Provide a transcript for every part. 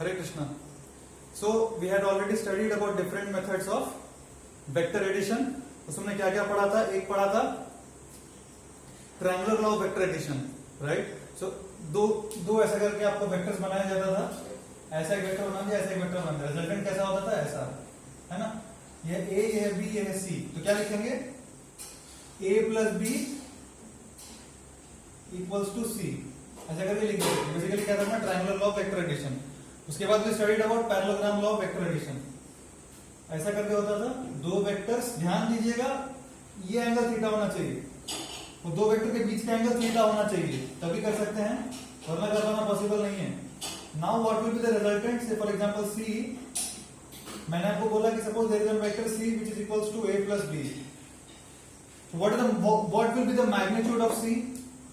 Hare Krishna. So we had already studied about different methods of vector addition. उसमें क्या क्या पढ़ा था? एक पढ़ा था triangular law of vector addition, right? So दो ऐसा करके आपको वेक्टर्स बनाया जाता था. ऐसा एक वेक्टर बना दिया, ऐसा एक वेक्टर बना दिया. रिजल्टेंट कैसा होता था? ऐसा, है ना? यह ए, यह बी, यह सी. तो क्या लिखेंगे? A plus b equals to c. ऐसा करके लिख देंगे. बेसिकली क्या था? Triangular law of vector addition. उसके बाद we studied about parallelogram law of vector addition. ऐसा करके होता था दो वेक्टर्स. ध्यान दीजिएगा, ये एंगल थीटा होना चाहिए, वो दो वेक्टर के बीच का एंगल थीटा होना चाहिए, तभी कर सकते हैं, वरना कर पाना पॉसिबल नहीं है. Now what will be the resultant? Say for example C, मैंने आपको बोला कि suppose there is a vector C which is equals to a plus b. What will be the magnitude of C?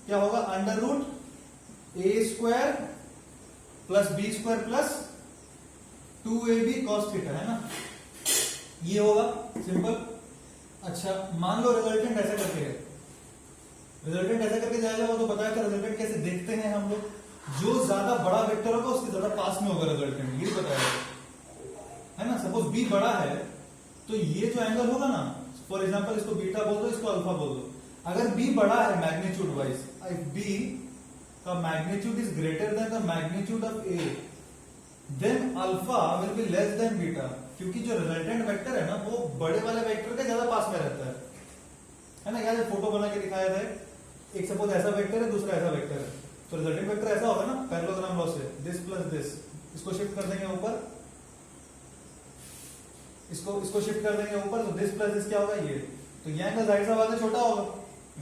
क्या होगा? Under root a square plus b square plus 2ab cos theta, है ना? ये होगा simple. अच्छा, मान लो resultant ऐसा करके है. रिजल्टेंट ऐसा करके जाएगा, वो तो बताया था. रिजल्टेंट कैसे देखते हैं हम लोग? जो ज्यादा बड़ा वेक्टर होगा उसके ज्यादा पास में होगा रिजल्टेंट, ये बताया है ना? सपोज b बड़ा है तो ये जो एंगल होगा ना, फॉर एग्जांपल इसको बीटा बोल दो, इसको अल्फा बोल दो. अगर b बड़ा है मैग्नीट्यूड वाइज, इफ b का magnitude is greater than the magnitude of a, then alpha will be less than beta. क्योंकि जो रिजल्टेंट वेक्टर है ना, वो बड़े वाले वेक्टर के ज्यादा पास में रहता है ना? यार फोटो बना के दिखाया था. एक सपोज ऐसा वेक्टर है, दूसरा ऐसा वेक्टर है, तो रिजल्टेंट वेक्टर ऐसा होगा ना पैरेललोग्राम लॉ से. दिस प्लस दिस, इसको शिफ्ट कर देंगे ऊपर, इसको शिफ्ट कर देंगे ऊपर, तो दिस प्लस दिस क्या होगा? ये. तो ये एंगल जाहिर सा बात है छोटा होगा,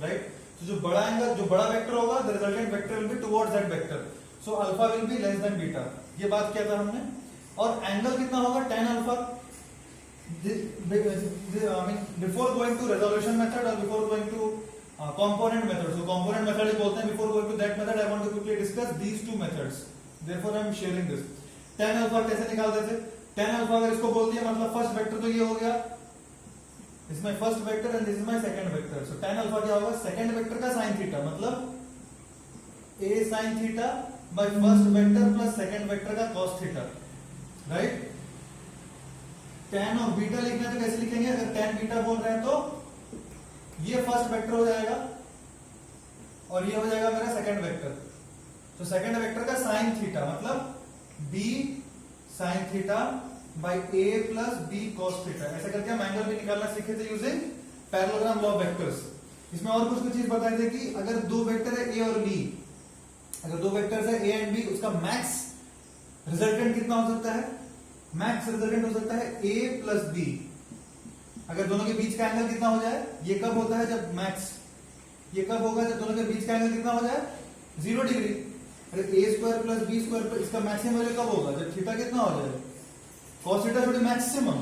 राइट? तो जो बड़ा एंगल, जो बड़ा वेक्टर होगा, the resultant vector will be towards that vector. So alpha will be less than beta. ये बात किया था हमने. और एंगल कितना होगा? tan alpha. Before going to resolution method और before going to component method. So component method बोलते हैं. Before going to that method, I want to quickly discuss these two methods. Therefore, I am sharing this. tan alpha कैसे निकालते थे? tan alpha अगर इसको बोल दिया, मतलब फर्स्ट वेक्टर तो ये हो गया, this is my first vector and this is my second vector. So tan alpha क्या होगा? सेकंड वेक्टर का sin थीटा, मतलब a sin theta by first vector plus second vector का cos थीटा, राइट? tan और beta लिखना है तो कैसे लिखेंगे? अगर tan बीटा बोल रहे हैं तो ये फर्स्ट वेक्टर हो जाएगा और ये हो जाएगा मेरा सेकंड वेक्टर. तो सेकंड वेक्टर का साइन थीटा मतलब b sine theta by a plus b cos theta. ऐसा करके हम एंगल भी निकालना सीखे थे using parallelogram law of vectors. इसमें और कुछ चीज बताई थी कि अगर दो वेक्टर है a और b, अगर दो वेक्टर्स है a एंड b, उसका मैक्स रिजल्टेंट कितना हो सकता है? मैक्स रिजल्टेंट हो सकता है a प्लस b. अगर दोनों के बीच का एंगल कितना हो जाए? ये कब होता है? जब मैक्स. ये कब होगा? जब दोनों के बीच का एंगल कितना हो जाए? 0 डिग्री. अरे a square plus b square, इसका मैक्सिमम वैल्यू कब होगा? जब थीटा कितना हो जाए? cos theta should be maximum.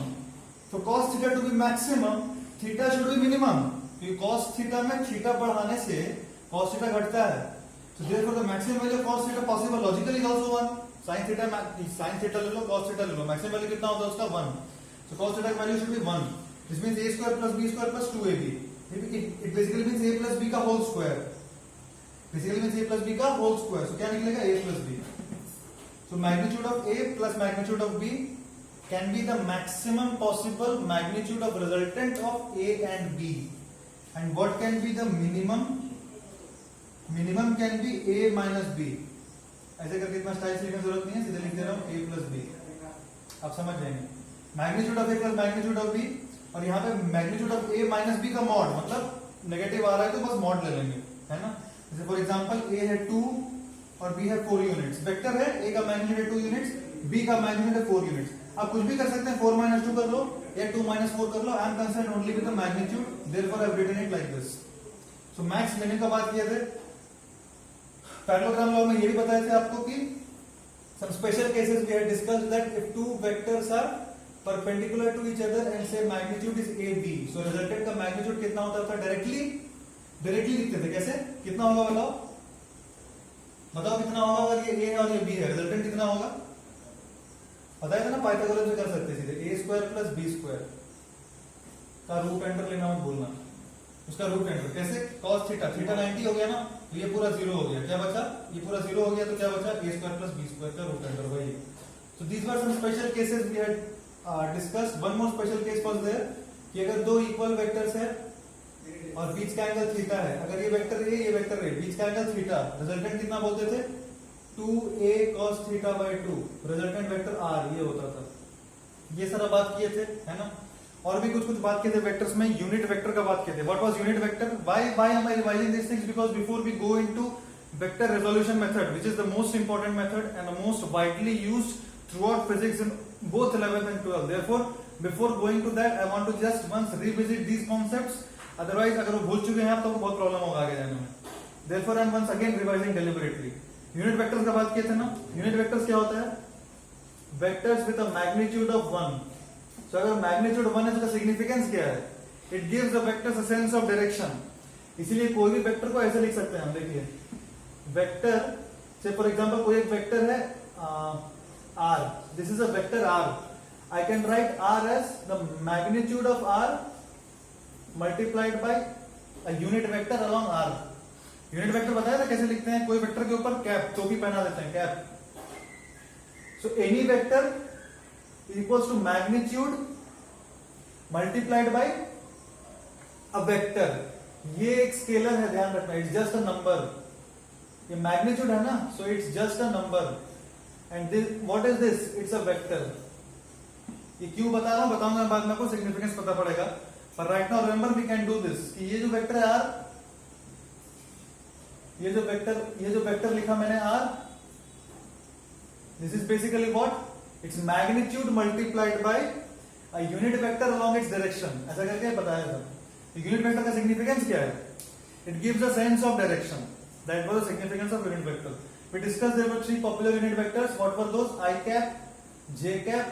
तो cos theta to be maximum, theta should be minimum. क्योंकि cos थीटा में थीटा बढ़ाने से cos थीटा घटता है. तो therefore the maximum value of cos theta possible logically is also 1. sin theta ले लो, cos थीटा ले लो, मैक्सिमम वैल्यू कितना होता है उसका? 1. सो cos थीटा की value should be 1. This means a square plus b square plus 2ab. It basically means a plus b का whole square. Basically means a plus b का whole square. So क्या निकलेगा? a plus b. So magnitude of a plus magnitude of b can be the maximum possible magnitude of resultant of a and b. And what can be the minimum? Minimum can be a minus b. ऐसे करके इतना style लिखने की जरूरत नहीं है, सीधे लिख दे रहा हूँ a plus b. आप समझ जाएंगे. Magnitude of a plus magnitude of b. और यहाँ पे magnitude of a minus b का मॉड, मतलब नेगेटिव आ रहा है तो बस मॉड ले लेंगे, है ना? जैसे फॉर एग्जांपल a है 2 और b है 4 यूनिट्स. वेक्टर है, a का मैग्नीट्यूड है 2 यूनिट्स, b का मैग्नीट्यूड है 4 यूनिट्स. आप कुछ भी कर सकते हैं, 4 माइनस 2 कर लो या 2 माइनस 4 कर लो. I am concern only with the magnitude, therefore I have written it like this. So max minimum का बात किए थे. पैरेललोग्राम लॉ में ये भी बताए थे आपको कि some special cases we have discussed that if two vectors are perpendicular to each other and say magnitude is AB. So resultant का magnitude कितना होता था? डायरेक्टली लिखते थे. कैसे? कितना होगा बताओ कितना होगा? अगर ये A है और ये B है, रिजल्टेंट कितना होगा? पता है ना? पाइथागोरस से कर सकते सीधे. a square plus b square का रूट एंटर लेना मत भूलना. उसका रूट एंटर कैसे? cos थीटा, थीटा 90 हो गया ना, तो ये पूरा 0 हो गया. क्या बचा? ये पूरा 0 हो गया, तो क्या बचा? a square plus b square का रूट एंटर. वही. तो these were some special cases we had discussed. One more special case was there कि अगर दो इक्वल वेक्टर्स है और बीच का एंगल थीटा है, अगर ये वेक्टर ए ये वेक्टर ए, बीच का एंगल थीटा, रिजल्टेंट कितना बोलते थे 2a cos theta by 2, resultant vector r ये होता था। ये सारा बात किए थे, है ना। और भी कुछ बात किए थे वेक्टर्स में। यूनिट वेक्टर का बात किए थे। What was unit vector? Why am I revising this things? Because before we go into vector resolution method, which is the most important method and the most widely used throughout physics in both 11th and 12th. Therefore, before going to that, I want to just once revisit these concepts. Otherwise, अगर वो भूल चुके हैं आप तो बहुत problem होगा आगे जाने में। Therefore, I am once again revising deliberately. Unit vectors का बात किए थे ना। यूनिट वेक्टर्स क्या होता है? Vectors with a magnitude of 1. So अगर मैग्नीट्यूड 1 है तो सिग्निफिकेंस क्या है? It gives the vectors a sense of direction. इसीलिए कोई भी वेक्टर को ऐसे लिख सकते हैं हम। देखिए वेक्टर से फॉर एग्जांपल कोई एक वेक्टर है r, this is a vector r, I can write r as the magnitude of r multiplied by a unit vector along r. Unit vector बताया था कैसे लिखते हैं? कोई वेक्टर के ऊपर कैप, टोपी पहना देते हैं, cap. So any vector equals to magnitude multiplied by a vector. ये एक स्केलर है, ध्यान रखना, इट्स जस्ट अ नंबर। ये मैग्नीट्यूड है ना, so it's just a number. And this what is this? It's a vector. ये क्यों बता रहा हूं, बताऊंगा बाद में, आपको सिग्निफिकेंस पता पड़ेगा। पर right now remember we can do this कि ये जो वेक्टर है r, ये जो वेक्टर लिखा मैंने r, this is basically what? Its magnitude multiplied by a unit vector along its direction. ऐसा करके बताया था। यूनिट वेक्टर का सिग्निफिकेंस क्या है? It gives a sense of direction. That was the significance of unit vector. We discussed there were three popular unit vectors. What were those? I cap, J cap,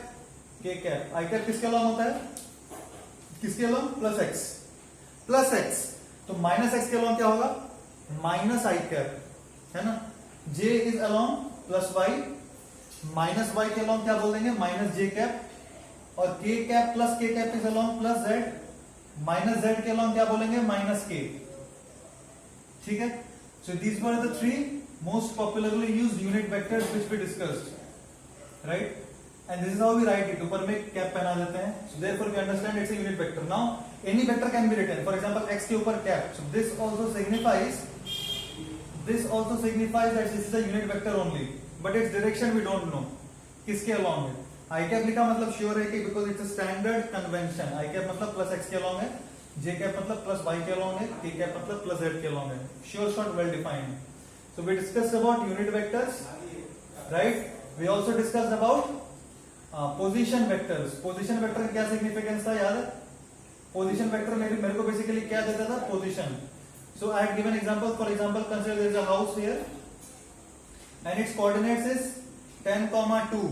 K cap. I cap किसके along होता है? किसके along? Plus x. Plus x. तो minus x के along क्या होगा? Minus I cap. है ना? J is along plus y. Minus y के along क्या बोल देंगे? Minus J cap. और K cap plus K cap is along plus Z. Minus Z के along क्या बोलेंगे? Minus K. ठीक है? So these were the three most popularly used unit vectors which we discussed, right? And this is how we write it. ऊपर में cap पहना देते हैं. So therefore we understand it's a unit vector. Now any vector can be written. For example, x के ऊपर cap. So this also signifies that this is a unit vector only. But its direction we don't know. किसके along है? I cap लिखा मतलब sure है कि because it's a standard convention. I cap मतलब plus x के along है. J cap मतलब plus y के along है, K cap मतलब plus z के along है. Sure short, well defined. So we discussed about unit vectors, right? We also discussed about position vectors. Position vector का क्या significance था याद है? Position vector मेरे को basically क्या देता था? Position. So I had given example. For example, consider there is a house here, and its coordinates is 10,2.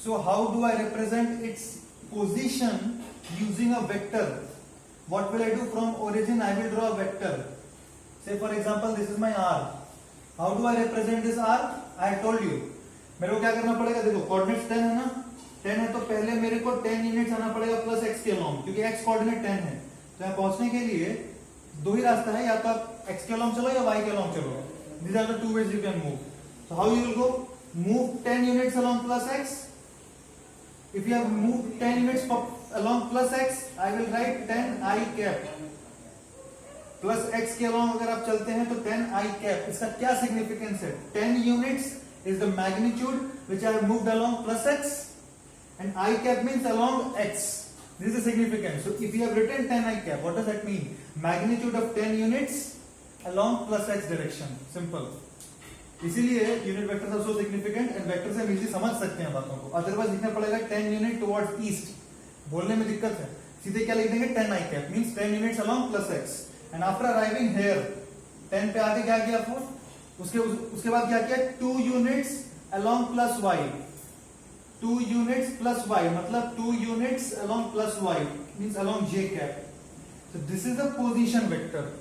So how do I represent its position using a vector? What will I do? From origin I will draw a vector. Say for example this is my r. How do I represent this r? I have told you. मेरे को क्या करना पड़ेगा? देखो coordinates 10 है ना, 10 है तो पहले मेरे को 10 यूनिट्स आना पड़ेगा प्लस x के अलॉन्ग, क्योंकि x कोऑर्डिनेट 10 है। तो यहाँ पहुंचने के लिए दो ही रास्ता है, या तो आप x के अलॉन्ग चलो या y के अलॉन्ग चलो। These are the two ways you can move. So how you will go? Move 10 units along plus x. If you have moved 10 units along plus x, I will write 10 I cap. Plus x के along अगर आप चलते हैं तो 10 I cap. इसका क्या significance है? 10 units is the magnitude which I have moved along plus x, and I cap means along x. This is the significance. So if you have written 10 I cap, what does that mean? Magnitude of 10 units along plus x direction. Simple. इसीलिए unit vectors are so significant, and vector से हम easily समझ सकते हैं बातों को। Otherwise लिखना पड़ेगा 10 यूनिट टुवर्ड्स ईस्ट, बोलने में दिक्कत है। सीधे क्या लिख देंगे? 10 I cap means 10 units along plus x, and after arriving here 10 पे आके क्या किया फोर, उसके बाद क्या किया? 2 units along plus y, 2 units plus y मतलब 2 units along plus y means along j cap. So this is the position vector.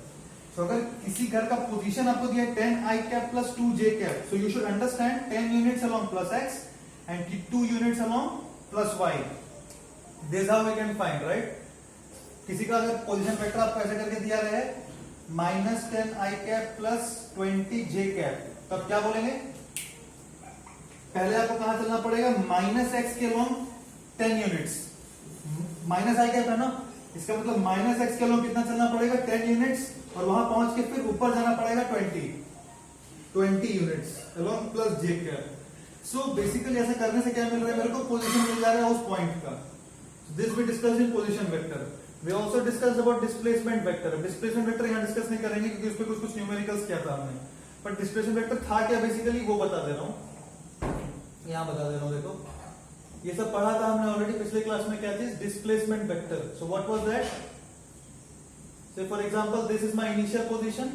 तो अगर किसी घर का पोजीशन आपको दिया है 10 I cap plus 2 j cap, so you should understand 10 units along plus x and 2 units along plus y. This is how we can find, right? किसी का अगर पोजीशन वेक्टर आपको ऐसे करके दिया रहे -10 I cap plus 20 j cap, तब क्या बोलेंगे? पहले आपको कहां चलना पड़ेगा, माइनस एक्स के along 10 units, minus i cap है ना, इसका मतलब माइनस एक्स के अलोंग कितना चलना पड़ेगा, 10 यूनिट्स, और वहां पहुंच के फिर ऊपर जाना पड़ेगा 20 यूनिट्स अलोंग प्लस जे कैप। सो बेसिकली ऐसा करने से क्या मिल रहा है मेरे को, पोजीशन मिल जा रहा है उस पॉइंट का। This we discuss in position vector. We also discuss about displacement vector. Displacement vector यहां डिस्कस नहीं करेंगे क्योंकि उस पे कुछ न्यूमेरिकल्स किया था हमने, बट डिस्प्लेसमेंट वेक्टर था क्या बेसिकली वो बता दे रहा हूं, यहां बता दे रहा हूं। देखो ये सब पढ़ा था हमने ऑलरेडी पिछले क्लास में, क्या चीज, displacement vector. So what was that, say for example this is my initial position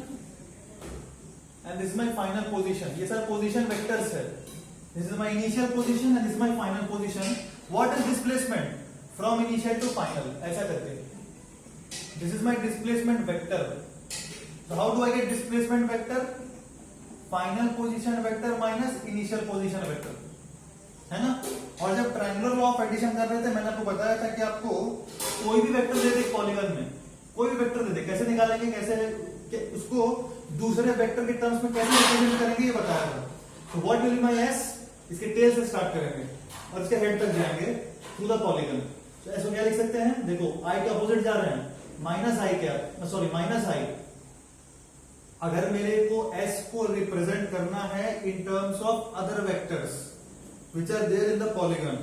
and this is my final position. ये सारे पोजीशन वेक्टर्स है। This is my initial position and this is my final position. What is displacement from initial to final, ऐसा करके this is my displacement vector. So how do I get displacement vector, final position vector minus initial position vector, है ना। और जब triangular law of addition कर रहे थे मैंने आपको बताया था कि आपको कोई भी वेक्टर दे दे पॉलीगन में, कोई भी वेक्टर दे दे, कैसे निकालेंगे, कैसे उसको दूसरे वेक्टर के टर्म्स में कैसे रिप्रेजेंट करेंगे ये बताया था। तो what will be my S, इसके टेल से स्टार्ट करेंगे और इसके हेड तक जाएंगे थ्रू द पॉलीगन। तो ऐसा क्या लिख सकते हैं, देखो आई के अपोजिट जा रहे हैं, माइनस आई क्या, सॉरी माइनस आई। अगर मेरे को एस को रिप्रेजेंट करना है in terms of other vectors which are there in the polygon,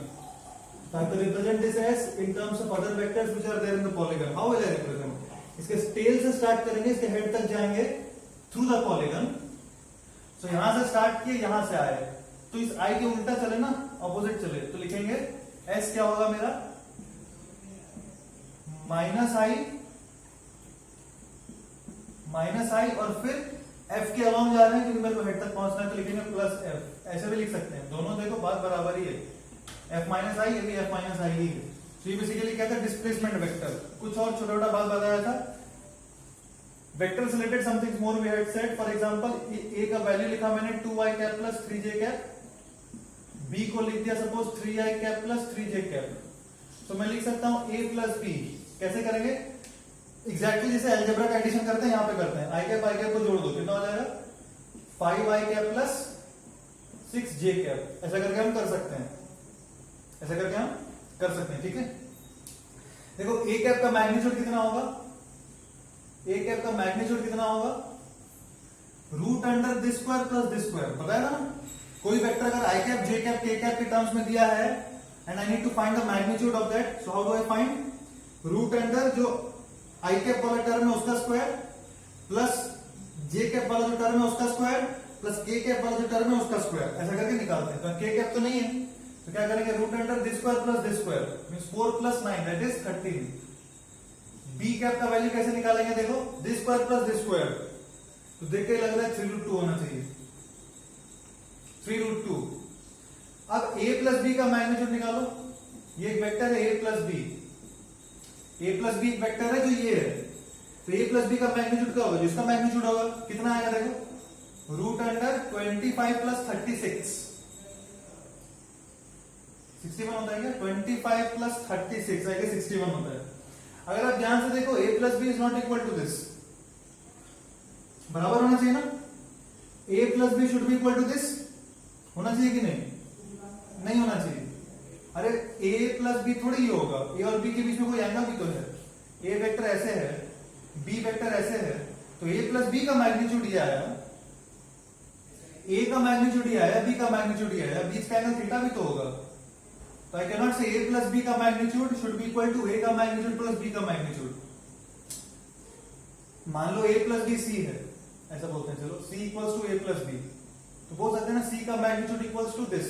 so I have to represent this as in terms of other vectors which are there in the polygon. How will I represent? इसके tell से start करेंगे, इसके head तक जाएंगे through the polygon. सो यहां से start किए, यहां से आए, तो इस आई के उल्टा चले ना, ऑपोजिट चले, तो लिखेंगे एस क्या होगा मेरा, माइनस आई और फिर एफ के अलोंग जा रहे हैं क्योंकि मेरे को हेड तक पहुंचना है, तो लिखेंगे प्लस एफ। ऐसे भी लिख सकते हैं, दोनों देखो बात बराबर ही है, एफ माइनस आई, ये भी एफ माइनस आई ही है। तो ये बेसिकली क्या था, डिस्प्लेसमेंट वेक्टर। कुछ और छोटा छोटा बात बताया था, vectors related something more we had said. For example A का वैल्यू लिखा मैंने 2i cap plus 3j cap, B को लिख दिया suppose 3i cap plus 3j cap. तो मैं लिख सकता हूं a प्लस बी, कैसे करेंगे, एग्जैक्टली जैसे अलजेब्रा का एडिशन करते हैं यहां पे करते हैं। आई कैप को जोड़ दो, कितना हो जाएगा, 5i cap plus 6j cap. ऐसा करके हम कर सकते हैं, ऐसा करके हम कर सकते हैं, ठीक है। देखो a कैप का मैग्नीट्यूड कितना होगा, a कैप का मैग्नीट्यूड कितना होगा, root under this square plus this square, पता है ना। कोई वेक्टर अगर आई कैप, जे कैप, के कैप के टर्म्स में दिया है and I need to find the magnitude of that, so how do I find, root under जो आई कैप वाला टर्म है उसका स्क्वायर प्लस जे कैप वाला जो टर्म है उसका स्क्वायर प्लस के कैप वाला जो टर्म है उसका स्क्वायर, ऐसा करके निकालते हैं। तो के कैप तो नहीं है तो क्या करेंगे, root under this square plus this square means 4 plus 9 that is 13। B cap का वैल्यू कैसे निकालेंगे, देखो this square plus this square, तो देख के लग रहा है 3√2 होना चाहिए, 3√2। अब a प्लस बी का मैग्नीट्यूड निकालो, ये एक वेक्टर है a plus b, a plus b एक वेक्टर है जो ये है, तो a प्लस बी का मैग्नीट्यूड क्या होगा, जिसका मैग्नीट्यूड होगा कितना आएगा, देखो रूट अंडर 25 प्लस 36, 61 होता है क्या, 25 प्लस 36 आएगा 61 होता है। अगर आप ध्यान से देखो a plus b is not equal to this, बराबर होना चाहिए ना, a plus b should be equal to this, होना चाहिए कि नहीं, नहीं होना चाहिए। अरे a प्लस बी थोड़ी ही होगा, a और b के बीच में कोई एंगल भी तो है, a वेक्टर ऐसे है b वेक्टर ऐसे है, तो a प्लस बी का मैग्नीट्यूड ये आया, a का मैग्नीट्यूड ये आया, b का मैग्नीट्यूड ये आया, बीच का एंगल थीटा भी तो होगा। तो I can not say a plus b का magnitude should be equal to a का मैग्नीट्यूड प्लस b का मैग्नीट्यूड। मान लो a प्लस बी c है, ऐसा बोलते हैं, चलो c equals to a plus b, तो बोल सकते हैं ना c का मैग्नीट्यूड इक्वल्स टू दिस।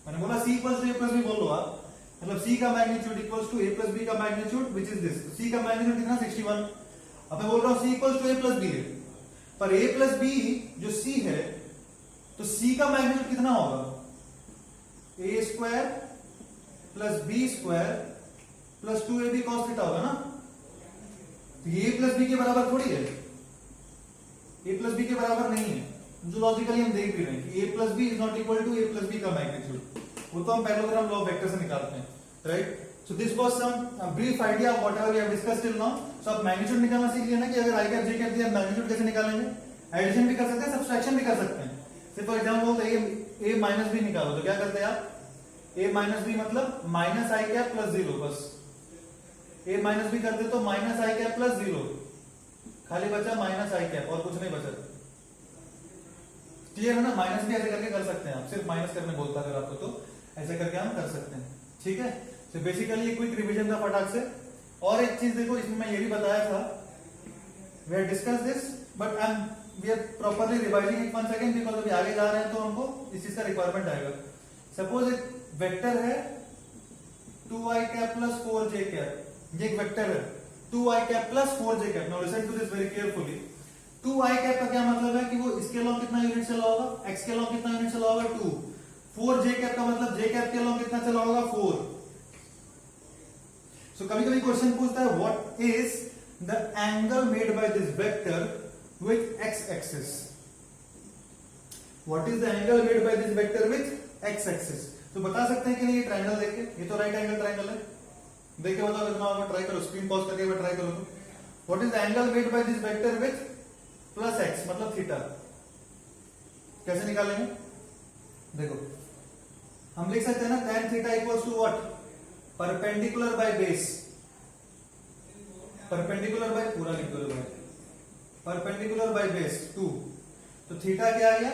मैंने बोला c equals to a plus b बोल लो आप, मतलब c का magnitude equals to a plus b का magnitude which is this. c का मैग्नीट्यूड कितना 61, अब मैं बोल रहा हूं c equals to a plus b है, पर a प्लस b जो c है तो c का मैग्नीट्यूड कितना होगा, a square plus b square plus 2ab cos theta होगा ना। तो ये a प्लस b के बराबर थोड़ी है, a प्लस b के बराबर नहीं है, जो लॉजिकली हम देख भी रहे हैं कि a plus b is not equal to a plus b का मैग्नीट्यूड, वो तो हम पैरेललोग्राम लॉ ऑफ वेक्टर से निकालते हैं, right. So this was some brief idea of whatever we have discussed till now. So आप मैग्नीट्यूड निकालना सीख लिया ना कि अगर आई कैप जे कैप दिया मैग्नीट्यूड कैसे निकालेंगे, एडिशन भी कर सकते हैं, सब्सट्रैक्शन भी कर सकते हैं। Say for example a minus b निकालो तो क्या करते हैं आप, a माइनस बी मतलब माइनस आई कैप प्लस 0, बस a माइनस बी करते तो माइनस आई कैप प्लस 0, खाली बचा माइनस आई कैप और कुछ नहीं बचा। क्लियर है ना, माइनस भी ऐसे करके कर सकते हैं आप, सिर्फ माइनस करने बोलता अगर आपको तो ऐसे करके हम कर सकते हैं। ठीक है, तो बेसिकली क्विक रिवीजन था फटाक से। और एक चीज देखो, इसमें मैं ये भी बताया था, we have discuss this but we are properly revising it one second, because अभी आगे जा रहे हैं तो हमको इस चीज का रिक्वायरमेंट आएगा। सपोज एक वेक्टर है 2i cap plus 4j cap, ये एक वेक्टर है 2i cap plus 4j cap. Now listen to this very carefully. 2i cap का क्या मतलब है कि वो इसके अलॉन्ग कितना यूनिट चला होगा, x के अलॉन्ग कितना यूनिट चला होगा 2। 4j कैप का मतलब j कैप के अलॉन्ग कितना चला होगा 4। सो कभी कभी क्वेश्चन पूछता है what is the angle made by this vector with x axis, what is the angle made by this vector with x axis. तो बता सकते हैं कि नहीं ये ट्रायंगल देख के, ये तो राइट एंगल ट्रायंगल है, देख के बताओ कितना होगा, ट्राई करो, स्क्रीन पॉज करके ट्राई करो। तो what is the angle made by this vector with plus x मतलब थीटा, कैसे निकालेंगे, देखो हम लिख सकते हैं ना tan theta equals to what, perpendicular by base, perpendicular by, पूरा लिख दो भाई, परपेंडिकुलर बाय बेस 2। तो थीटा क्या आ गया,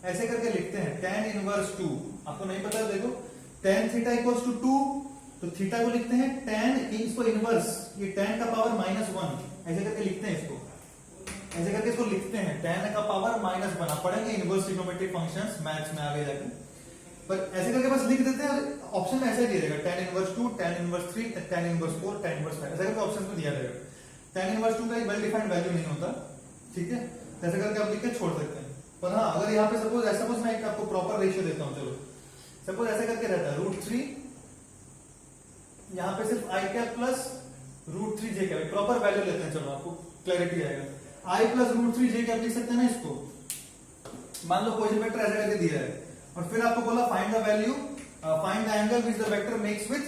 ऐसे करके लिखते हैं tan इनवर्स 2। आपको नहीं पता, देखो tan थीटा इक्वल्स टू 2, तो थीटा को लिखते हैं tan, इसको इनवर्स, ये tan का पावर -1, ऐसे करके लिखते हैं इसको, ऐसे करके इसको लिखते हैं tan का पावर -1। आप पढ़ेंगे इनवर्स ट्रिग्नोमेट्रिक फंक्शंस मैथ्स में आगे जाके, पर ऐसे करके बस लिख देते हैं। ऑप्शन में ऐसे दिया जाएगा tan inverse 2, tan inverse 3, tan inverse 4, tan inverse 5, ऐसे करके ऑप्शन में दिया जाएगा। tan इनवर्स 2 का एक वेल डिफाइंड वैल्यू नहीं होता, ठीक है, ऐसे करके आप लिख के छोड़ सकते हैं। पर हाँ, अगर यहाँ पे सपोज मैं एक आपको प्रॉपर रेशियो देता हूँ, चलो सपोज ऐसे करके रहता है √3, यहाँ पे सिर्फ i cap plus √3j cap, proper value लेते हैं, चलो आपको क्लैरिटी आएगा। i प्लस √3j कैप लिख सकते हैं ना इसको, मान लो कोई वेक्टर ऐसे करके दिया है और फिर आपको बोला find the value, find the angle which the vector makes with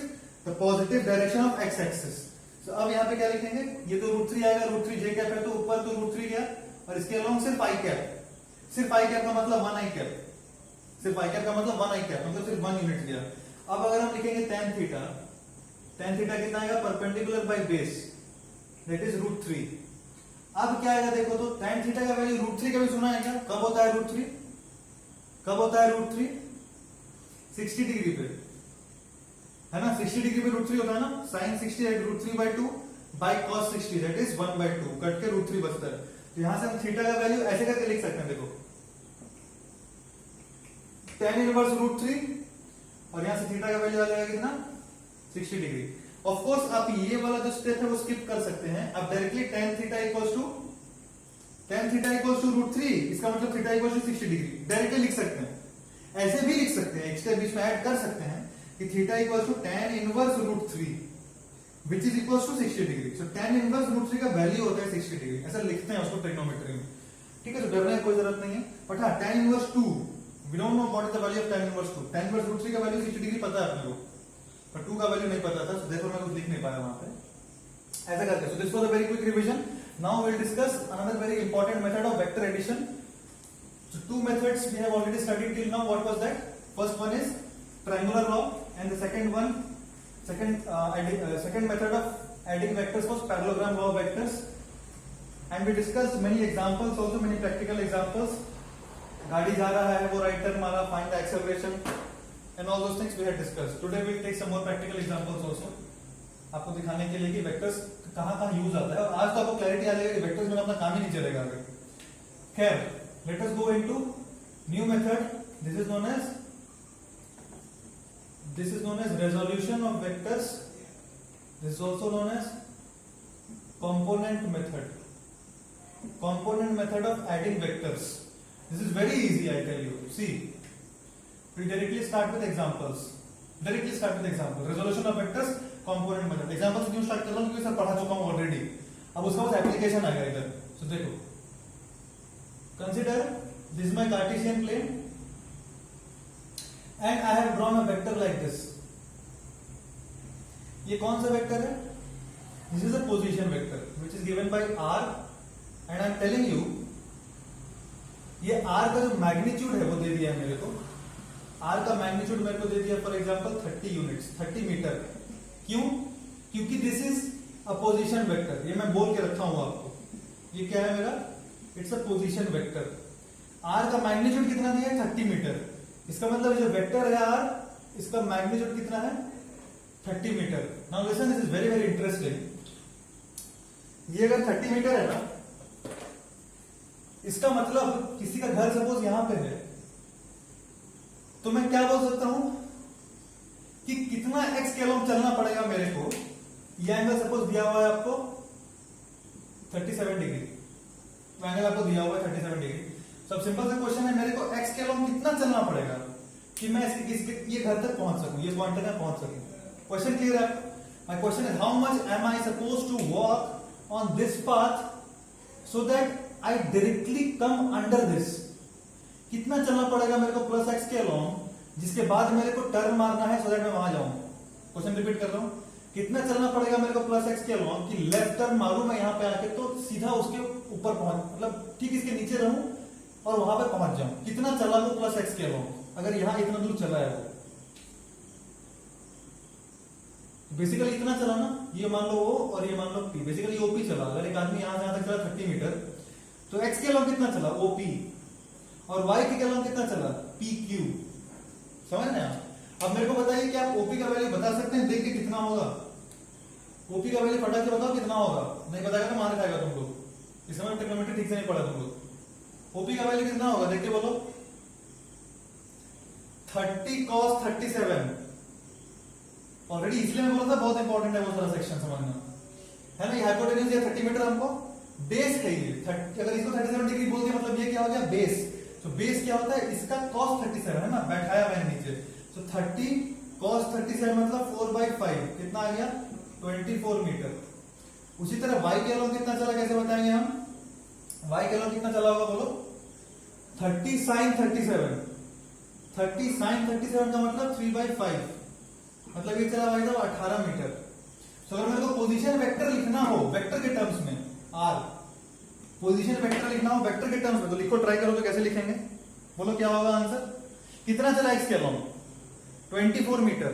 the positive direction of x axis. तो अब यहाँ पे क्या लिखेंगे, ये तो √3 आएगा, √3j कैप है तो ऊपर तो √3 गया और इसके अलोंग सिर्फ i कैप, सिर्फ i कैप का मतलब 1i कैप, सिर्फ i कैप का मतलब 1i कैप, मतलब सिर्फ 1 यूनिट गया। अब अगर हम लिखेंगे tan थीटा, tan थीटा कितना आएगा, perpendicular by base that is √3। अब क्या आएगा देखो, तो tan थीटा का वैल्यू √3 का भी सुना है क्या, कब होता है √3, कब होता है √3, 60 डिग्री पे, है ना, 60 डिग्री पे √3 होता है ना, sin 60 at √3/2 by cos 60 that is 1/2, कट के √3 बचता है। तो यहां से हम थीटा का वैल्यू ऐसे करके लिख सकते हैं, देखो tan इनवर्स √3 और यहां से थीटा का वैल्यू आ जाएगा कितना, 60 डिग्री। ऑफ कोर्स आप ये वाला जो स्टेप है वो स्किप कर सकते हैं, आप directly tan theta equals to √3, इसका मतलब theta equals to 60 degree directly लिख सकते हैं। ऐसे भी लिख सकते हैं, एक स्टेप बीच में ऐड कर सकते हैं कि theta equals to tan inverse √3 which is equals to 60 degree. So tan inverse √3 का वैल्यू होता है 60 डिग्री, ऐसा लिखते हैं उसको ट्रिग्नोमेट्री में, ठीक है। तो डरने की कोई जरूरत नहीं है, बट हाँ tan inverse 2 we don't know what is the value of tan inverse 2। tan inverse √3 का वैल्यू 60 डिग्री पता है अपने को, पर 2 का वैल्यू नहीं पता था, so therefore मैं कुछ लिख नहीं पाया वहां पे, ऐसा करके। So this was a very quick revision. Now we'll discuss another very important method of vector addition. So two methods we have already studied till now. What was that? First one is triangular law, and the second method of adding vectors was parallelogram law of vectors. And we discussed many examples, also many practical examples. गाड़ी जा रहा है, वो right turn मारा, find the acceleration, and all those things we had discussed. Today we'll take some more practical examples also. आपको दिखाने के लिए कि वेक्टर्स कहाँ यूज आता है, और आज तो आपको क्लैरिटी आ जाएगा कि वेक्टर्स में अपना काम ही नहीं चलेगा आगे। खैर, let us go into new method. This is known as resolution of vectors, this is also known as component method of adding vectors. This is very easy, I tell you. See, we directly start with examples. Resolution of vectors, component method. Examples क्यों start कर रहा हूँ, क्योंकि sir पढ़ा चुका हूँ already. अब उसका बस एप्लीकेशन आएगा इधर। सो देखो, consider this is my Cartesian plane and I have drawn a vector like this. ये कौन सा वेक्टर है? This is a position vector which is given by r, and I am telling you ये r का जो magnitude है वो दे दिया है मेरे को, आर का मैग्नीट्यूड मेरे को दे दिया फॉर एग्जांपल 30 यूनिट्स, 30 मीटर। क्यों? क्योंकि this is a position vector, ये मैं बोल के रखा हूं आपको, ये क्या है मेरा, it's a position vector. R का मैग्नीट्यूड कितना दिया है 30 मीटर, इसका मतलब जो वेक्टर है आर, इसका मैग्नीट्यूड कितना है 30 metre. Now listen, this is very very interesting. ये अगर 30 मीटर है ना, इसका मतलब किसी का घर सपोज यहां पे है, तो मैं क्या बोल सकता हूं कि कितना एक्स किलोमीटर चलना पड़ेगा मेरे को। ये एंगल सपोज दिया हुआ है आपको 37 डिग्री, तो एंगल आपको दिया हुआ है 37 डिग्री। सब सिंपल सा क्वेश्चन है, मेरे को एक्स किलोमीटर कितना चलना पड़ेगा कि मैं इसके ये घर तक पहुंच सकूं, ये पॉइंट तक पहुंच सकूं। क्वेश्चन क्लियर है? My question is how much am I suppose to walk on this path so that I directly come under this. कितना चलना पड़ेगा मेरे को प्लस एक्स के अलोंग, जिसके बाद मेरे को टर्न मारना है सो दैट मैं वहां जाऊं। क्वेश्चन रिपीट कर रहा हूं, कितना चलना पड़ेगा मेरे को प्लस एक्स के अलोंग कि लेफ्ट टर्न मारूं मैं यहां पे आके तो सीधा उसके ऊपर पहुंच, मतलब ठीक इसके नीचे रहूं और वहां पे पहुंच जाऊं। कितना चला वो प्लस एक्स के अलोंग, अगर यहां इतना दूर चला है वो, बेसिकली इतना चला ना, ये मान लो ओ और ये मान लो पी, बेसिकली ओपी चला। अगर एक आदमी यहां से यहां तक चला 30 मीटर, तो एक्स के अलोंग कितना चला ओपी, और वाई के अलोंग कितना चला पी क्यू। समझ रहे हैं? अब मेरे को बताइए कि आप ओपी का वैल्यू बता सकते हैं देख के कितना होगा? ओपी का वैल्यू फटाक से बताओ कितना होगा, नहीं बताएगा तो मार खाएगा तुम लोग। इस समय ट्रिग्नोमेट्री ठीक से नहीं पढ़ा तुम लोग। ओपी का वैल्यू कितना होगा देख के बोलो। 30 cos 37। ऑलरेडी इसलिए मैं बोला था बहुत इंपॉर्टेंट है वो सारा सेक्शन समझना, है ना। ये हाइपोटेन्यूज या 30 मीटर हमको बेस है ये। अगर इसको 37 डिग्री बोल दिया मतलब ये क्या हो गया बेस। तो बेस क्या होता है इसका cos 37 है ना, बैठाया मैंने नीचे। तो 30 cos 37 मतलब 4/5 कितना आ गया 24 मीटर। उसी तरह y के अलोंग कितना चला कैसे बताएंगे हम? y के अलोंग कितना चला होगा बोलो? 30 sin 37। 30 sin 37 का मतलब 3/5, मतलब ये चला भाई साहब 18 मीटर। तो अगर मेरे को पोजीशन वेक्टर लिखना हो वेक्टर के टर्म्स में, आर पोजीशन वेक्टर लिखना हो वेक्टर के टर्म्स में, तो लिखो, ट्राई करो तो कैसे लिखेंगे बोलो, क्या होगा आंसर? कितना चला एक्स के अलोंग 24 मीटर,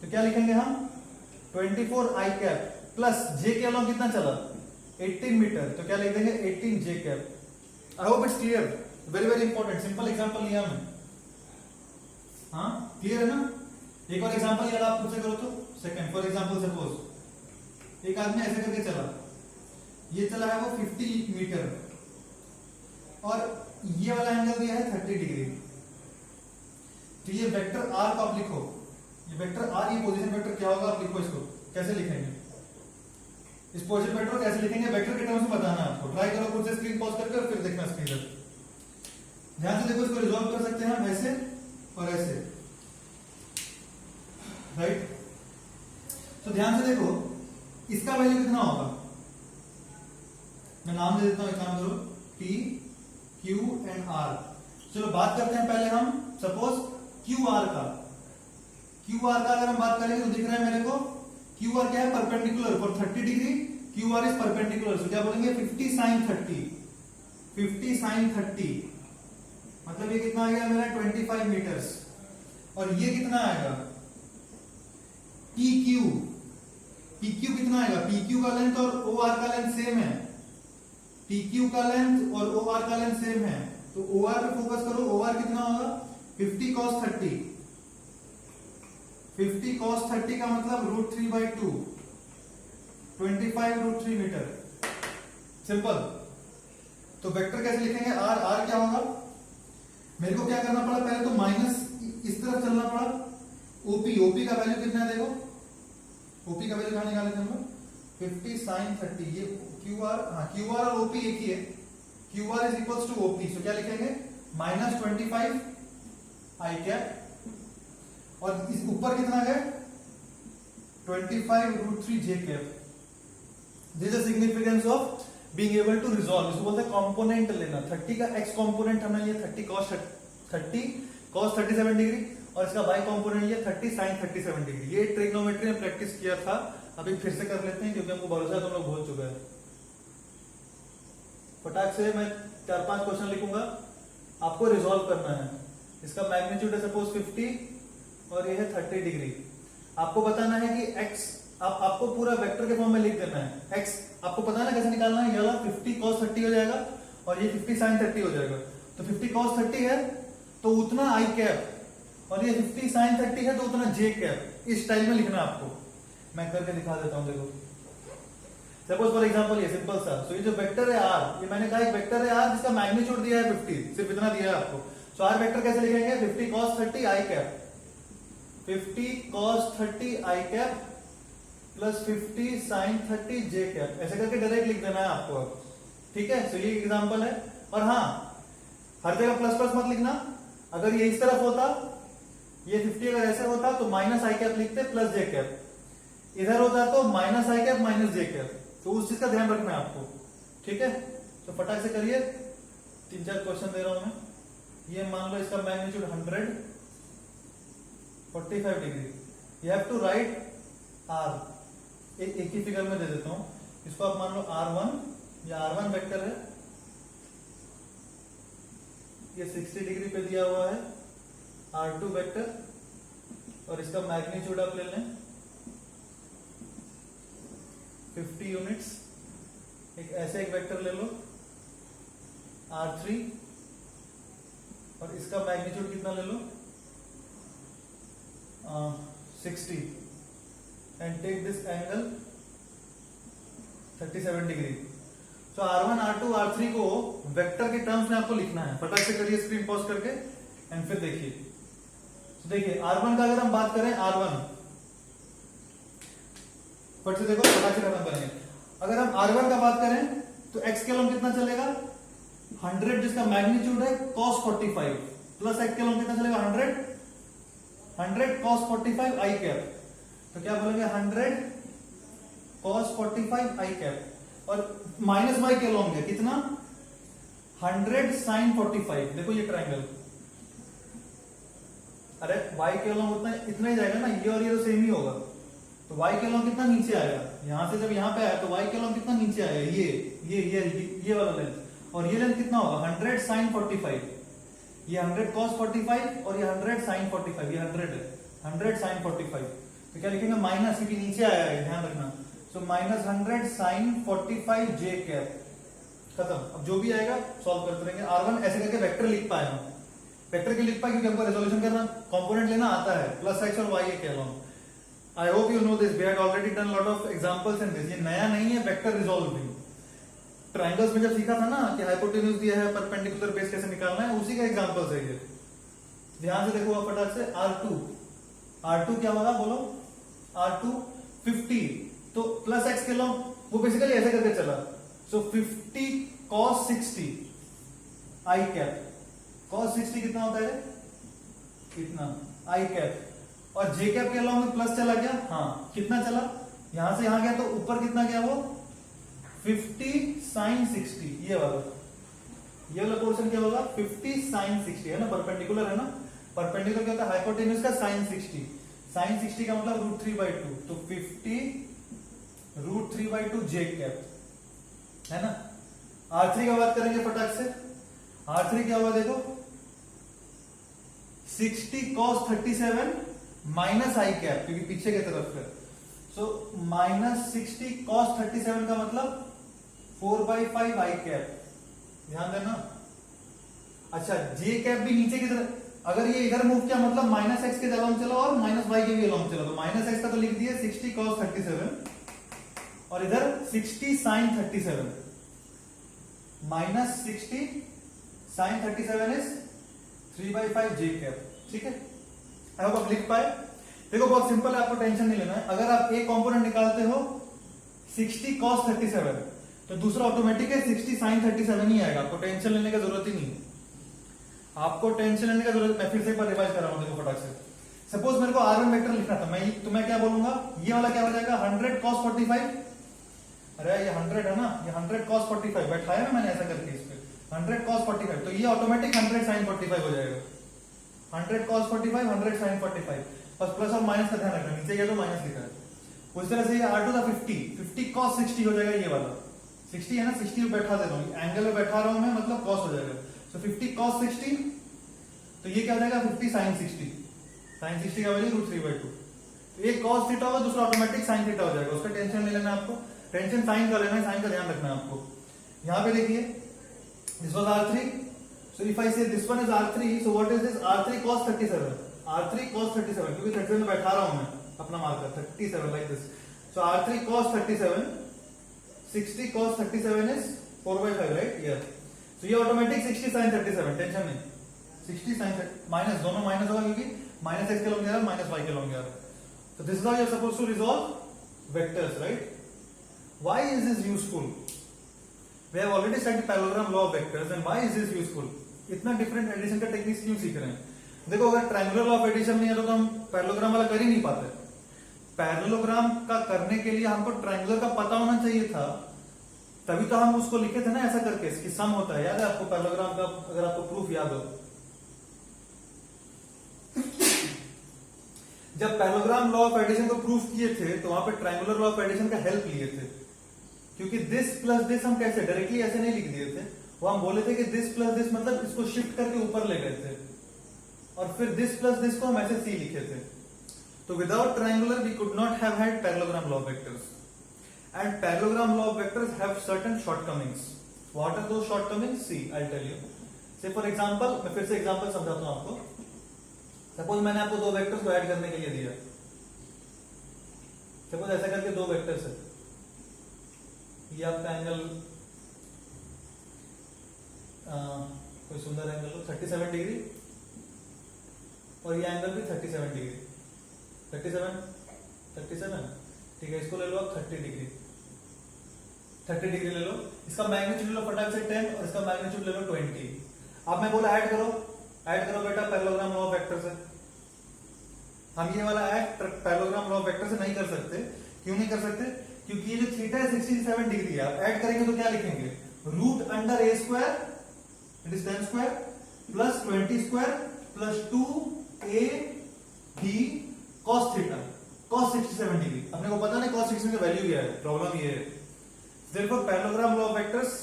तो क्या लिखेंगे हम 24 आई कैप प्लस जे के अलोंग कितना चला 18 मीटर, तो क्या लिख देंगे 18 J cap. I hope it's clear, very very important, simple example लिया मैं। हाँ क्लियर है ना? एक और एग्जांपल याद आप मुझसे करो तो सेकंड। फॉर एग्जांपल सपोज एक आदमी ऐसे करके चला, ये चला है वो 50 मीटर और ये वाला एंगल दिया है 30 डिग्री। तो ये वेक्टर आर को आप लिखो, ये वेक्टर आर, ये पोजीशन वेक्टर क्या होगा आप लिखो। इसको कैसे लिखेंगे, इस पोजीशन वेक्टर को कैसे लिखेंगे वेक्टर के टर्म्स में बताना है आपको। ट्राई करो खुद से, स्क्रीन पॉज करके और फिर देखना स्क्रीन पर। ध्यान से देखो, इसको रिजॉल्व कर सकते हैं हम ऐसे और ऐसे, राइट। तो ध्यान से देखो इसका वैल्यू कितना होगा, मैं नाम दे देता हूं, एक काम करो P, Q एंड R। चलो बात करते हैं पहले हम सपोज QR का। QR का अगर हम बात करेंगे तो दिख रहा है मेरे को QR क्या है perpendicular for 30 degree, QR is perpendicular, so क्या बोलेंगे 50 sin 30। 50 sin 30 मतलब ये कितना आ गया मेरा 25 मीटर्स। और ये कितना आएगा PQ। PQ कितना आएगा, PQ का लेंथ और OR का लेंथ सेम है। PQ का लेंथ और OR का लेंथ सेम है, तो OR पे फोकस करो। OR कितना होगा 50 cos 30। 50 cos 30 का मतलब √3/2, 25 √3 मीटर। सिंपल। तो वेक्टर कैसे लिखेंगे, आर, आर क्या होगा, मेरे को क्या करना पड़ा, पहले तो माइनस इस तरफ चलना पड़ा। ओपी, ओपी का वैल्यू कितना है देखो, ओपी का वैल्यू कहां निकाले थे हम लोग 50 sin 30। ये क्यूआर, हाँ क्यूआर और ओपी एक ही है, QR is equals to OP. So क्या लिखेंगे -25 आई कैप और इस ऊपर कितना है 25 √3 J cap. This is significance of being able to resolve. इसको बोलते हैं कंपोनेंट लेना। 30 का एक्स कंपोनेंट हमने लिया 30 cos 37 डिग्री और इसका वाई कंपोनेंट लिया 30 sin 37 डिग्री। ये ट्रिग्नोमेट्री में प्रैक्टिस किया था, अभी फिर से कर लेते हैं क्योंकि हमको भरोसा है तुम लोग भूल चुके हैं। फटाक से मैं 4-5 क्वेश्चन लिखूंगा, आपको रिजॉल्व करना है। इसका मैग्नीट्यूड है सपोज 50 और ये है 30 डिग्री। आपको बताना है कि x आपको पूरा वेक्टर के फॉर्म में लिख देना है। x आपको पता है ना कैसे निकालना है, ये वाला 50 cos 30 हो जाएगा और ये 50 sin 30 हो जाएगा। तो 50 cos 30 है तो उतना i कैप और ये 50 sin 30 है तो उतना j कैप। इस स्टाइल में लिखना है आपको। मैं करके दिखा देता हूं, देखो सपोज फॉर एग्जांपल ये सिंपल सा। सो ये जो वेक्टर है r, ये मैंने कहा एक वेक्टर है r जिसका मैग्नीट्यूड दिया है 50, सिर्फ इतना दिया है आपको। सो r वेक्टर कैसे लिखेंगे, 50 cos 30 i cap, 50 cos 30 i cap plus 50 sin 30 j cap, ऐसे करके डायरेक्ट लिख देना है आपको। ठीक है, सो ये एग्जांपल है। और हाँ, हर जगह प्लस प्लस मत लिखना। अगर ये इस तरफ होता, ये 50 अगर ऐसे होता तो माइनस आई कैप लिखते प्लस जे कैप, इधर होता तो minus i cap minus J cap. तो उस चीज का ध्यान रखना है आपको। ठीक है, तो फटाक से करिए। 3-4 क्वेश्चन दे रहा हूं मैं। ये मान लो इसका magnitude 100, 45 degree. You have to write r। एक ही फिगर में दे देता हूं। इसको आप मान लो r1, या r1 वेक्टर है, ये 60 डिग्री पे दिया हुआ है। r2 वेक्टर और इसका मैग्नीट्यूड आप ले लें 50 यूनिट्स। एक ऐसे एक वेक्टर ले लो r3 और इसका मैग्नीट्यूड कितना ले लो 60 and take this angle 37 degree. तो r1 r2 r3 को वेक्टर के टर्म्स में आपको लिखना है। फटाक से करिए स्क्रीन पॉज करके एंड फिर देखिए। तो देखिए r1 का अगर हम बात करें, r1 फट से देखो, फटाक से खत्म करेंगे। अगर हम r1 का बात करें तो x के लॉन्ग कितना चलेगा 100, जिसका मैग्नीट्यूड है cos 45 प्लस x के लॉन्ग कितना चलेगा 100 cos 45 i कैप। तो क्या बोलेंगे 100 cos 45 i कैप और माइनस y के लॉन्ग है कितना 100 sin 45। देखो ये ट्रायंगल, अरे y के लॉन्ग उतना इतना ही जाएगा ना, ये और ये तो सेम ही होगा। तो y के लॉन्ग कितना नीचे आएगा, यहां से जब यहां पे आया तो y के लॉन्ग कितना नीचे आएगा, ये वाला लेंथ। और ये लेंथ कितना होगा 100 sin 45। ये 100 cos 45 और ये 100 sin 45, ये 100 है, 100 sin 45। तो क्या लिखेंगे माइनस, क्योंकि नीचे आया है, ध्यान रखना। So minus 100 sin 45 j cap. खत्म। अब जो भी आएगा सॉल्व करते रहेंगे। r1 ऐसे करके वेक्टर लिख पाए हम। वेक्टर के लिख पाए क्योंकि हमको रेजोल्यूशन करना, कंपोनेंट लेना आता है, प्लस x और y के along. I hope you know this. We had already done lot of examples in this. ये नया नहीं है वेक्टर रिजॉल्विंग। ट्रायंगल्स में जब सीखा था ना कि हाइपोटेन्यूज दिया है, परपेंडिकुलर बेस कैसे निकालना है, उसी का एग्जांपल्स है ये। ध्यान से देखो फटाक से। r2 क्या होगा बोलो, r2 50 तो प्लस x के लॉन्ग, वो बेसिकली ऐसे करके चला। सो 50 cos 60 i कैप। cos 60 कितना होता है, कितना i कैप। और जे कैप के लॉन्ग में प्लस चला गया, हाँ कितना चला, यहां से यहां गया तो ऊपर कितना गया वो 50 sin 60। ये वाला पोर्शन क्या होगा 50 sin 60 है ना, परपेंडिकुलर है ना। परपेंडिकुलर क्या होता है हाइपोटेन्यूज का sin 60। sin 60 का मतलब √3/2, तो 50 √3/2 जे कैप है ना। r3 का बात करेंगे फटाक से। r3 क्या होगा देखो 60 cos 37 माइनस आई कैप, क्योंकि पीछे की तरफ है। सो माइनस 60 cos 37 का मतलब 4/5 आई कैप। ध्यान देना। अच्छा जे कैप भी नीचे की तरफ, अगर ये इधर मूव किया मतलब माइनस एक्स के अलोंग चलो और माइनस वाई के भी अलोंग चलो। तो माइनस एक्स का तो लिख दिया 60 cos 37 और इधर 60 sin 37। Minus 60 sin 37 is 3/5 J cap. ठीक है, आई होप आप लिख पाए। देखो बहुत सिंपल है, आपको टेंशन नहीं लेना है। अगर आप एक कंपोनेंट निकालते हो 60 cos 37 तो दूसरा ऑटोमेटिक है 60 sin 37 ही आएगा। आपको टेंशन लेने की जरूरत ही नहीं है। आपको टेंशन लेने की जरूरत, मैं फिर से एक बार रिवाइज कर रहा हूं देखो फटाक से। सपोज मेरे को r1 वेक्टर लिखना था, मैं क्या बोलूंगा, ये वाला क्या हो जाएगा 100 cos 45। अरे ये 100 है ना, ये 100 cos 45 बैठाया ना मैंने ऐसा करके इस पे 100 cos 45। तो ये ऑटोमेटिक 100 sin 45 हो जाएगा। 100 cos 45 100 sin 45। बस प्लस और माइनस का ध्यान रखना, नीचे गया तो माइनस लिखा है। उस तरह से ये r2 था 50 cos 60 हो जाएगा। ये वाला 60 है ना, 60 पे बैठा दे रहा हूं, एंगल में बैठा रहा हूं मैं, मतलब cos हो जाएगा। तो तो 50 cos 60, तो ये क्या हो जाएगा 50 sin 60, sin 60 का वैल्यू √3/2। एक cos थीटा होगा, दूसरा ऑटोमेटिक sin थीटा हो जाएगा, उसका टेंशन नहीं लेना आपको, टेंशन साइन का लेना है, साइन का ध्यान रखना है आपको। यहाँ पे देखिए this was R3, so if I say this one is R3, so what is this R3 cos 37, R3 cos 37, क्योंकि 37 में बैठा रहा हूं मैं अपना marker 37 like this, so R3 cos 37, 60 cos 37 is 4/5 right, yeah, so ये ऑटोमेटिक 60 sin 37, टेंशन नहीं, 60 sin minus, दोनों माइनस होगा क्योंकि माइनस x के लॉन्ग जा रहा है, माइनस y के लॉन्ग जा रहा है। So this is how you are supposed to resolve vectors, right? Why is this useful? We have already studied parallelogram law of vectors, and why is this useful? इतना different addition का techniques क्यों सीख रहे हैं? देखो अगर triangular law of addition नहीं है तो हम पैरेललोग्राम वाला कर ही नहीं पाते। पैरेललोग्राम का करने के लिए हमको ट्रायंगुलर का पता होना चाहिए था, तभी तो हम उसको लिखे थे ना ऐसा करके, इसकी सम होता है, याद है आपको पैरेललोग्राम का, अगर आपको प्रूफ याद हो। जब पैरेललोग्राम लॉ ऑफ एडिशन को प्रूफ किए थे तो वहां पे ट्रायंगुलर लॉ ऑफ एडिशन का हेल्प लिए थे, क्योंकि दिस प्लस दिस हम कैसे डायरेक्टली ऐसे नहीं लिख दिए थे, वो हम बोले थे कि दिस प्लस दिस मतलब इसको शिफ्ट करके ऊपर ले गए थे, और फिर दिस प्लस दिस को हम ऐसे सी लिखे थे। तो without triangular we could not have had parallelogram law of vectors, and parallelogram law of vectors have certain shortcomings. What are those shortcomings? See I tell you. Say for example, मैं फिर से example समझाता हूं आपको। Suppose मैंने आपको दो vectors को ऐड करने के लिए दिया, सपोज ऐसा करके दो वेक्टर्स है, ये आपका एंगल कोई सुंदर एंगल हो 37 डिग्री, और ये एंगल भी 37 डिग्री, 37 ठीक है, इसको ले लो आप 30 डिग्री, 30 डिग्री ले लो, इसका मैग्नीट्यूड ले लो फटाक से 10 और इसका मैग्नीट्यूड ले लो 20। अब मैं बोला ऐड करो बेटा पैरेललोग्राम लॉ ऑफ वेक्टर से। हम ये वाला add parallelogram law of vector से नहीं कर सकते। क्यों नहीं कर सकते? क्योंकि ये जो थीटा है 67 डिग्री है, आप ऐड करेंगे तो क्या लिखेंगे? Root under a square it is 10 square plus 20 square plus 2ab cos theta, cos 67 degree. अपने को पता नहीं cos 67 का वैल्यू क्या है, प्रॉब्लम ये है। Therefore parallelogram law of vectors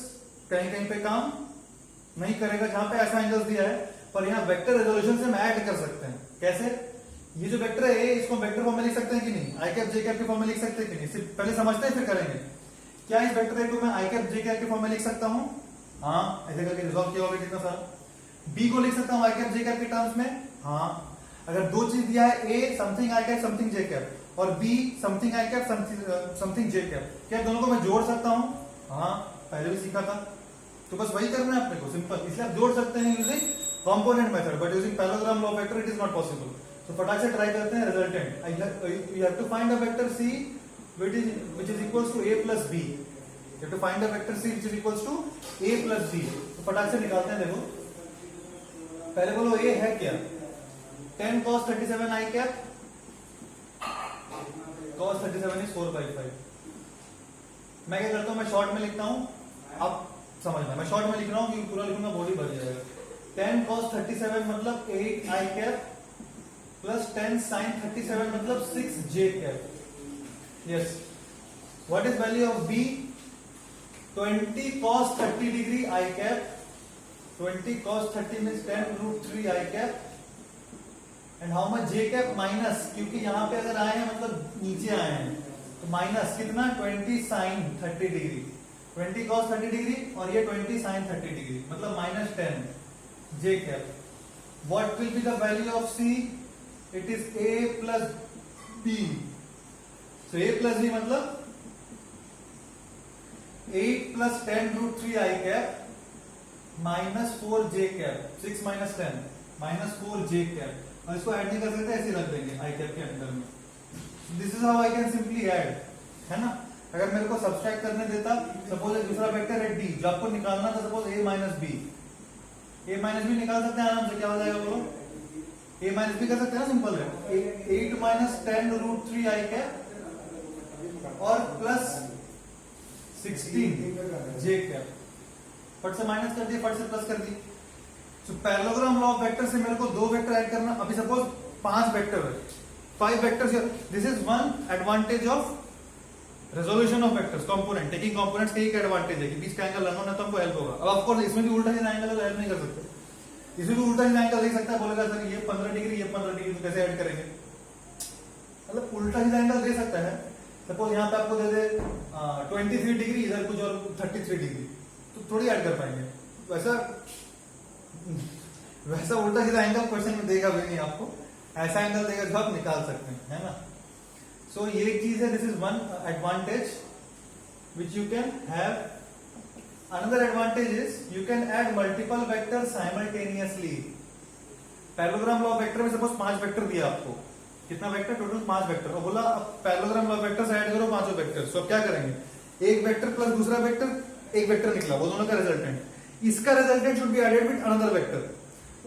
कहीं कहीं पे काम नहीं करेगा जहां पे ऐसा एंगल्स दिया है, पर यहाँ वेक्टर रेजोल्यूशन से हम ऐड कर सकते हैं। कैसे? ये जो वेक्टर है इसको वेक्टर फॉर्म में लिख सकते हैं कि नहीं? आई कैप जे कैप के फॉर्म में लिख सकते हैं कि नहीं? सिर्फ पहले समझते हैं फिर करेंगे। क्या इस वेक्टर ए को मैं आई कैप जे कैप के फॉर्म में लिख सकता हूँ? हाँ, ऐसे करके रिजॉल्व किया होगा कितना सारा। बी को लिख सकता हूँ आई कैप जे कैप के टर्म्स में? हाँ। अगर दो चीज दिया है, A something I cap something J cap और B something I cap something J cap, क्या दोनों को मैं जोड़ सकता हूँ? हाँ, पहले भी सीखा था। तो बस वही करना है अपने को, सिंपल। इसलिए आप जोड़ सकते हैं using component method, but using parallelogram law of vector it is not possible. तो फटाक से ट्राई करते हैं resultant. You have to find a vector c which is equals to a plus b. You have to find a vector c which is equals to a plus b. तो फटाक से निकालते हैं। देखो पहले बोलो a है क्या? 10 cos 37 i cap, cos 37 is 4/5। मैं क्या करता हूं, मैं शॉर्ट में लिखता हूं, अब समझना, मैं शॉर्ट में लिख रहा हूं क्योंकि पूरा लिखूंगा बॉडी भर जाएगा। 10 cos 37 मतलब 8 i cap प्लस 10 sin 37 मतलब 6 j cap। Yes. What is value of b? 20 cos 30 degree I cap. 20 cos 30 means 10 root 3 I cap. And how much j cap? Minus, क्योंकि यहाँ पे अगर आए हैं मतलब नीचे आए हैं तो माइनस कितना? 20 sin 30 डिग्री, 20 cos 30 डिग्री और ये 20 sin 30 डिग्री मतलब minus 10 j cap. What will be the value of c? It is a plus b. So a plus b मतलब 8 plus 10 root 3 I cap minus 4 j cap, 6 minus 10 minus 4 j cap, और इसको add नहीं कर सकते, ऐसे रख देंगे I cap के अंदर में। This is how I can simply add, है ना? अगर मेरे को सब्सट्रैक्ट करने देता, सपोज एक दूसरा वेक्टर है d जो आपको निकालना था, suppose a minus b, a minus b निकाल सकते हैं आराम से। क्या हो जाएगा बोलो? a minus b कर सकते हैं ना, सिंपल है। 8 minus 10 root 3 I cap और प्लस 16 जे कैप, फट से माइनस कर दिए, फट से प्लस कर दी। सो पैरेललोग्राम लॉ ऑफ वेक्टर से मेरे को दो वेक्टर ऐड करना। अभी सपोज 5 वेक्टर है, 5 vectors. This is one advantage of resolution of vectors, component taking components का एक एडवांटेज है कि बीच का एंगल लगा ना तो हमको हेल्प होगा। अब ऑफ कोर्स इसमें भी उल्टा ही एंगल हेल्प नहीं कर सकते, इसमें भी उल्टा सीधा एंगल दे सकता है, बोलेगा सर ये 15 डिग्री ये 15 डिग्री, तो कैसे ऐड करेंगे? मतलब उल्टा सीधा एंगल दे सकता है। सपोज यहाँ पे आपको दे दे 23 डिग्री, इधर कुछ और 33 डिग्री, तो थोड़ी ऐड कर पाएंगे। वैसा उल्टा सीधा एंगल क्वेश्चन में देगा भी नहीं आपको, ऐसा एंगल देगा जो आप निकाल सकते हैं, है ना। सो ये एक चीज है, this is one advantage which you can have. Another advantage is you can add multiple vectors simultaneously. Parallelogram law of vector में सपोज 5 वेक्टर दिया आपको, कितना वेक्टर? टोटल 5 वेक्टर, और बोला अब पैरेललोग्राम लॉ ऑफ वेक्टर से ऐड करो 5 vector. So अब क्या करेंगे? एक वेक्टर प्लस दूसरा वेक्टर, एक वेक्टर निकला, वो दोनों का रिजल्टेंट, इसका resultant should be added with another vector,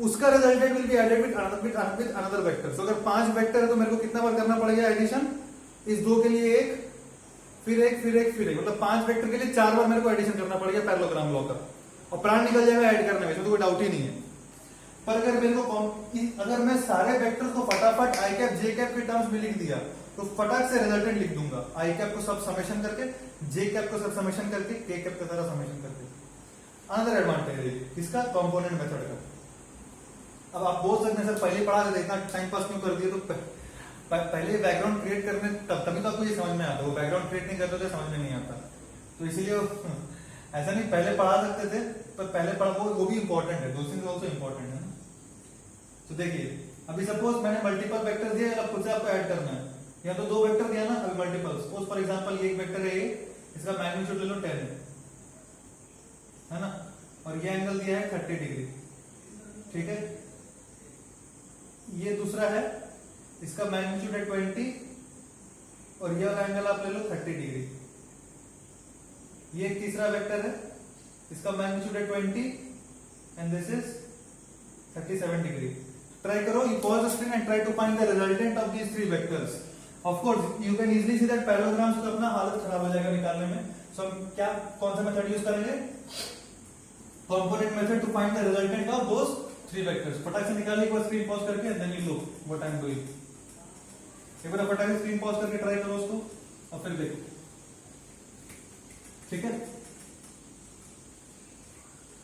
उसका resultant will be added with another vector. So अगर 5 वेक्टर है तो मेरे को कितना बार करना पड़ेगा एडिशन? इस दो के लिए एक, फिर एक, फिर एक, फिर एक, मतलब 5 वेक्टर के लिए 4 बार मेरे को एडिशन करना पड़ेगा पैरेललोग्राम लॉ का, और प्राण निकल जाएगा ऐड करने में, इसमें तो कोई डाउट ही नहीं है। पर अगर मेरे को अगर मैं सारे वेक्टर्स को फटाफट आई कैप जे कैप के टर्म्स में लिख दिया तो फटाक से रिजल्टेंट लिख दूंगा, आई कैप को सब समेशन करके, जे कैप को सब समेशन करके, के कैप का सारा समेशन करके। अनदर एडवांटेज है इसका कंपोनेंट मेथड का। अब आप बोल सकते हैं सर पहले पढ़ा देते, इतना टाइम पास क्यों कर दिया? तो पहले बैकग्राउंड क्रिएट करने तभी तो आपको ये समझ में आता, वो बैकग्राउंड क्रिएट नहीं करते तो समझ में नहीं आता, तो इसीलिए ऐसा नहीं पहले पढ़ा सकते थे, पर पहले पढ़ा वो भी इंपॉर्टेंट है, दोस थिंग्स आल्सो इंपॉर्टेंट है। तो देखिए अभी सपोज मैंने मल्टीपल वेक्टर दिया, अब खुद से आपको ऐड करना है, या तो 2 वेक्टर दिया ना, अभी मल्टीपल, सपोज फॉर एग्जांपल ये एक वेक्टर है, इसका मैग्नीट्यूड ले लो 10 है ना, और ये एंगल दिया है 30 डिग्री, ठीक है। ये दूसरा है, इसका मैग्नीट्यूड है 20, और ये वाला एंगल आप ले लो 30 डिग्री। ये एक तीसरा वेक्टर है, इसका मैग्नीट्यूड है 20 and this is 37 degree. Try करो, you pause the screen and try to find the resultant of these 3 vectors. Of course, you can easily see that parallelogram से तो अपना हालत खराब हो जाएगा निकालने में। So हम क्या कौन सा मेथड यूज करेंगे? Component method to find the resultant of those 3 vectors. फटाक से निकालिए, एक बार स्क्रीन पॉज करके and then you look what I am doing. एक बार फटाक से स्क्रीन पॉज करके ट्राई करो उसको और फिर देखो, ठीक है।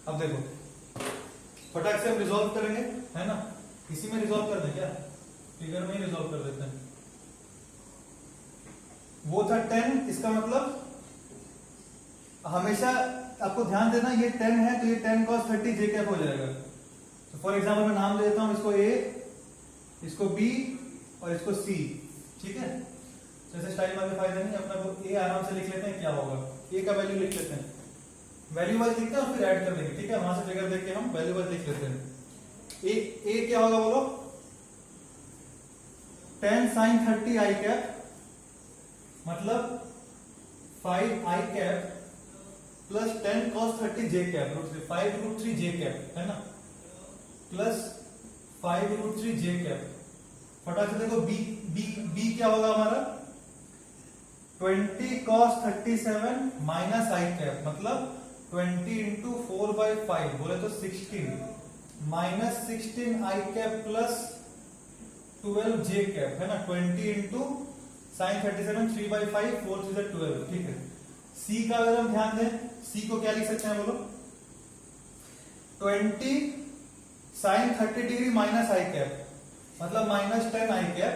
अब देखो फटाक से हम रिजॉल्व करेंगे, है ना, इसी में रिजॉल्व कर दें क्या? फिगर में ही रिजॉल्व कर देते हैं। वो था 10, इसका मतलब हमेशा आपको ध्यान देना, ये 10 है तो ये 10 cos 30 जे कैप हो जाएगा। तो फॉर एग्जांपल मैं नाम ले देता हूं, इसको ए, इसको बी और इसको सी, ठीक है। जैसे स्टाइल में फायदा नहीं, अपना को ए आराम से लिख लेते हैं, क्या होगा ए का वैल्यू लिख लेते हैं, वैल्यू वाइज लिखते हैं और फिर ऐड कर देंगे, ठीक है। वहां से फिगर देख के हम वैल्यू वाइज लिख लेते हैं। ए क्या होगा बोलो? 10 sin 30 आई कैप, मतलब 5 आई कैप प्लस 10 cos 30 जे कैप, 5√3 जे कैप, है ना, प्लस 5√3 जे कैप। फटाक से देखो बी बी बी क्या होगा हमारा? 20 cos 37 माइनस आई कैप, मतलब 20 इंटू 4/5 बोले तो 16 माइनस 16 आई कैप प्लस 12 जे कैप, है ना। 20 इंटू साइन 37 3/5 4 3 12, ठीक है। सी का अगर हम ध्यान दें, सी को क्या लिख सकते हैं बोलो? 20 sign 30 degree minus i cap, मतलब माइनस 10 आई कैप,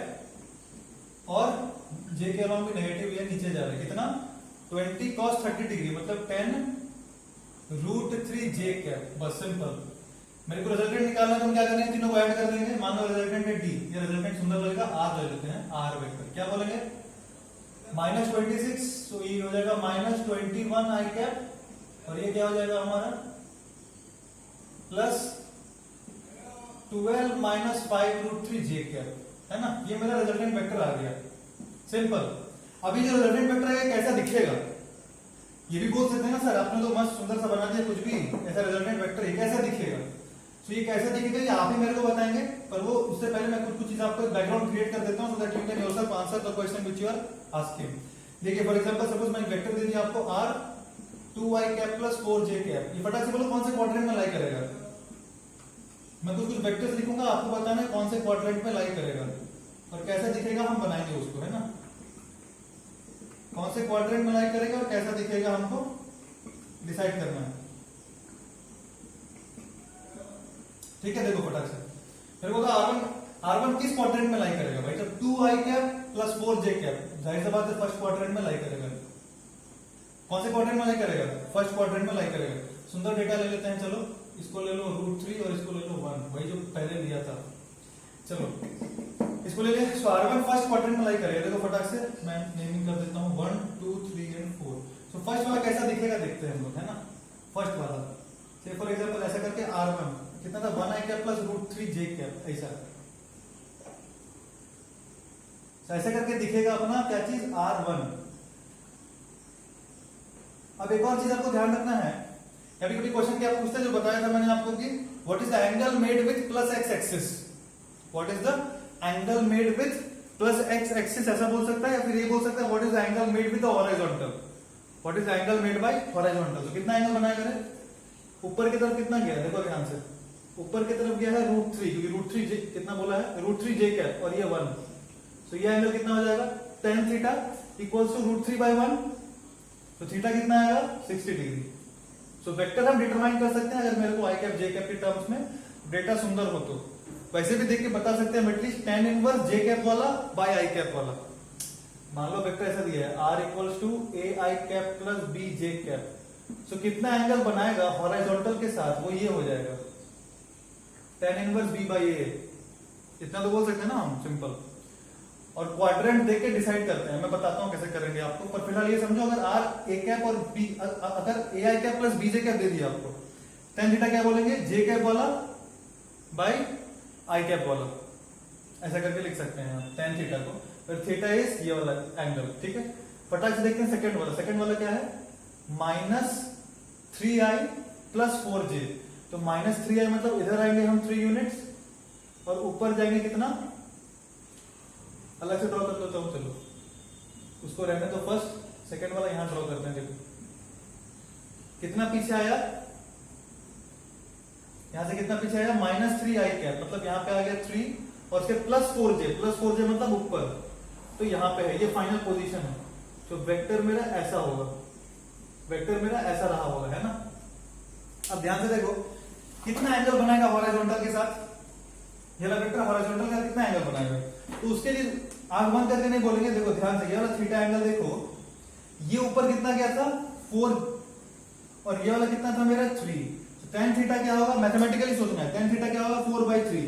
और जे के अलॉन्ग भी नेगेटिव है, नीचे जा रहा है, कितना? 20 cos 30 डिग्री, मतलब 10√3 जे कैप। बस सिंपल। मेरे को रिजल्टेंट निकालना है तो हम क्या करेंगे? तीनों को ऐड कर देंगे। मान लो रिजल्टेंट है डी, ये रिजल्टेंट सुंदर लगेगा, आर ले लेते हैं, आर वेक्टर क्या बोलेंगे? माइनस 26, तो ये हो जाएगा माइनस 21 आई कैप, और ये क्या हो जाएगा हमारा? प्लस 12 माइनस 5√3 जे कैप, है ना। ये मेरा रिजल्टेंट वेक्टर आ गया, सिंपल। अभी जो रिजल्टेंट वेक्टर है कैसा दिखेगा ये भी बोल सकते हैं ना सर, आपने तो मस्त सुंदर सा बना दिया कुछ भी, ऐसा रिजल्टेंट वेक्टर ये कैसा दिखेगा? तो ये कैसा दिखेगा ये आप ही मेरे को बताएंगे, पर वो उससे पहले मैं कुछ चीज आपको बैकग्राउंड क्रिएट कर देता हूं, so that you can yourself answer the question which you are asking. देखिए फॉर एग्जांपल सपोज मैंने वेक्टर दे दिया आपको r 2y cap plus 4j cap. ये फटाक से बोलो कौन से क्वाड्रेंट में लाई करेगा? मैं कुछ वेक्टर्स लिखूंगा, आपको बताना है कौन से क्वाड्रेंट में लाई करेगा और कैसा दिखेगा, हम बनाएंगे उसको, है ना। कौन से क्वाड्रेंट में लाई करेगा और कैसा दिखेगा हमको डिसाइड करना है, ठीक है, देखो फटाक से मेरे को R1 किस क्वाड्रेंट में लाई करेगा भाई, जब 2i cap plus 4j cap, जाहिर सी बात है फर्स्ट क्वाड्रेंट में लाई करेगा। कौन से क्वाड्रेंट में लाई करेगा, फर्स्ट क्वाड्रेंट में लाई करेगा। सुंदर डेटा ले लेते हैं, चलो इसको ले लो √3 और इसको ले लो 1, वही जो पहले लिया था। चलो इसको ले लिया, सो R1 फर्स्ट क्वाड्रेंट में लाई करेगा। देखो फटाक से मैं नेमिंग कर देता हूँ 1 2 3 एंड 4। सो फर्स्ट वाला कैसा दिखेगा देखते हैं हम लोग, है ना। फर्स्ट वाला से फॉर एग्जांपल ऐसा करके R1 कितना था 1i cap plus √3j cap, ऐसा ऐसे करके दिखेगा अपना क्या चीज R1। अब एक और चीज आपको ध्यान रखना है, कभी कभी क्वेश्चन क्या पूछते हैं, जो बताया था मैंने आपको कि what is the angle made with plus x axis, what is the angle made with plus x axis, ऐसा बोल सकता है। या फिर ये बोल सकता है what is the angle made with the horizontal, what is the angle made bye horizontal. तो कितना एंगल बनाया करें, ऊपर की तरफ कितना गया, देखो ध्यान से, ऊपर की तरफ गया है √3, क्योंकि √3 कितना बोला है √3j कैप और ये 1, तो ये एंगल कितना हो जाएगा tan थीटा इक्वल्स टू √3/1, तो थीटा कितना आएगा 60 डिग्री। सो वेक्टर हम डिटरमाइन कर सकते हैं अगर मेरे को i कैप j कैप के टर्म्स में डेटा सुंदर हो तो। वैसे भी देख के बता सकते हैं at least tan inverse j cap वाला बाय i कैप वाला। मान लो वेक्टर ऐसा दिया है r equals to ai cap plus bj cap, so कितना एंगल बनाएगा हॉरिजॉन्टल के साथ, वो ये हो जाएगा tan inverse b by a, इतना तो बोल सकते हैं ना हम सिंपल। और क्वाड्रेंट देख के डिसाइड करते हैं, मैं बताता हूं कैसे करेंगे आपको, पर फिलहाल ये समझो अगर r a कैप और b अगर ai cap plus bj cap दे दिया आपको, tan थीटा क्या बोलेंगे j कैप वाला बाय i कैप वाला, ऐसा करके लिख सकते हैं हम tan थीटा को, फिर थीटा इज ये वाला एंगल। ठीक है, फटाक से देखते हैं सेकंड वाला। सेकंड वाला क्या है -3i प्लस 4j, तो -3i मतलब इधर आएंगे हम 3 यूनिट्स और ऊपर जाएंगे कितना, अलग से ड्रॉ कर लेता हूं, चलो उसको रहने तो फर्स्ट सेकंड वाला यहां ड्रॉ करते हैं। देखो कितना पीछे आया, यहां से कितना पीछे आया -3i कैप, मतलब यहां पे आ गया 3 और उसके प्लस 4j मतलब ऊपर, तो यहां पे है, ये फाइनल पोजीशन है। तो वेक्टर मेरा ऐसा होगा, वेक्टर मेरा ऐसा रहा होगा, है ना। अब ध्यान से देखो कितना एंगल बनाएगा हॉरिजॉन्टल के साथ, ये वाला वेक्टर हॉरिजॉन्टल का कितना एंगल बनाएगा, तो उसके लिए आंख बंद करके नहीं बोलेंगे। देखो ध्यान से, ये वाला थीटा एंगल देखो, ये ऊपर कितना गया था 4 और ये वाला कितना था मेरा 3, तो tan थीटा क्या होगा, मैथमेटिकली सोचना है, tan थीटा क्या होगा 4/3,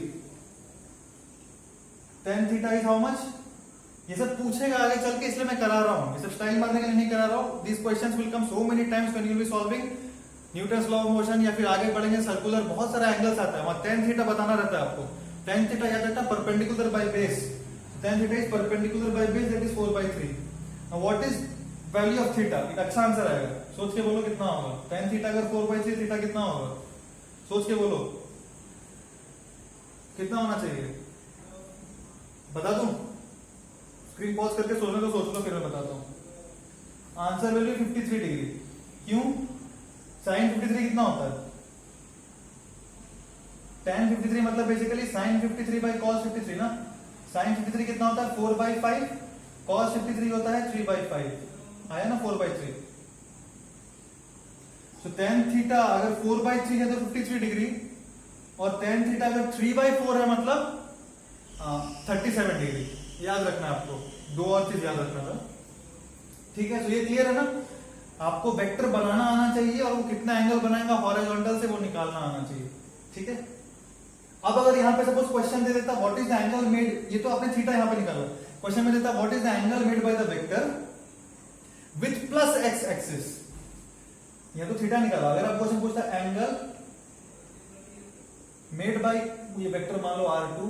tan theta is how much, ये सब पूछेगा आगे चल के, इसलिए मैं करा रहा हूं, ये सब स्टाइल मारने के लिए नहीं करा रहा हूं। This questions will come so many times when you will be solving Newton's law of motion, या फिर आगे बढ़ेंगे सर्कुलर, बहुत सारा एंगल्स आता है वहां tan थीटा बताना रहता है आपको। tan थीटा याद रहता है perpendicular by base, tan theta is perpendicular by base, that is 4/3। Now what is value of theta, एक अच्छा आंसर आएगा, सोच के बोलो कितना होगा। tan थीटा अगर 4/3, थीटा कितना होगा, सोच के बोलो कितना होना चाहिए, बता दूं, स्क्रीन पॉज करके सोचने को सोच लो, फिर मैं बताता हूं। आंसर वैल्यू 53 डिग्री, क्यों, sin 53 कितना होता है, tan 53 मतलब बेसिकली sin 53 बाय cos 53 ना, sin 53 कितना होता है 4/5, cos 53 होता है 3/5, आया ना 4/3। तो tan थीटा अगर 4/3 है तो 53 डिग्री, और tan थीटा अगर 3/4 है मतलब 37 डिग्री। याद रखना है आपको, दो और चीज याद रखना था। ठीक है, तो ये क्लियर है ना, आपको वेक्टर बनाना आना चाहिए और वो कितना एंगल बनाएगा हॉरिजॉन्टल से वो निकालना आना चाहिए। ठीक है, अब अगर यहां पे सपोज क्वेश्चन दे देता what is the angle made, ये तो आपने थीटा यहां पे निकाला, क्वेश्चन में देता what is the angle made by the vector with plus x axis, ये तो थीटा निकाला। अगर आप क्वेश्चन पूछता एंगल मेड बाय, ये वेक्टर मान लो R2,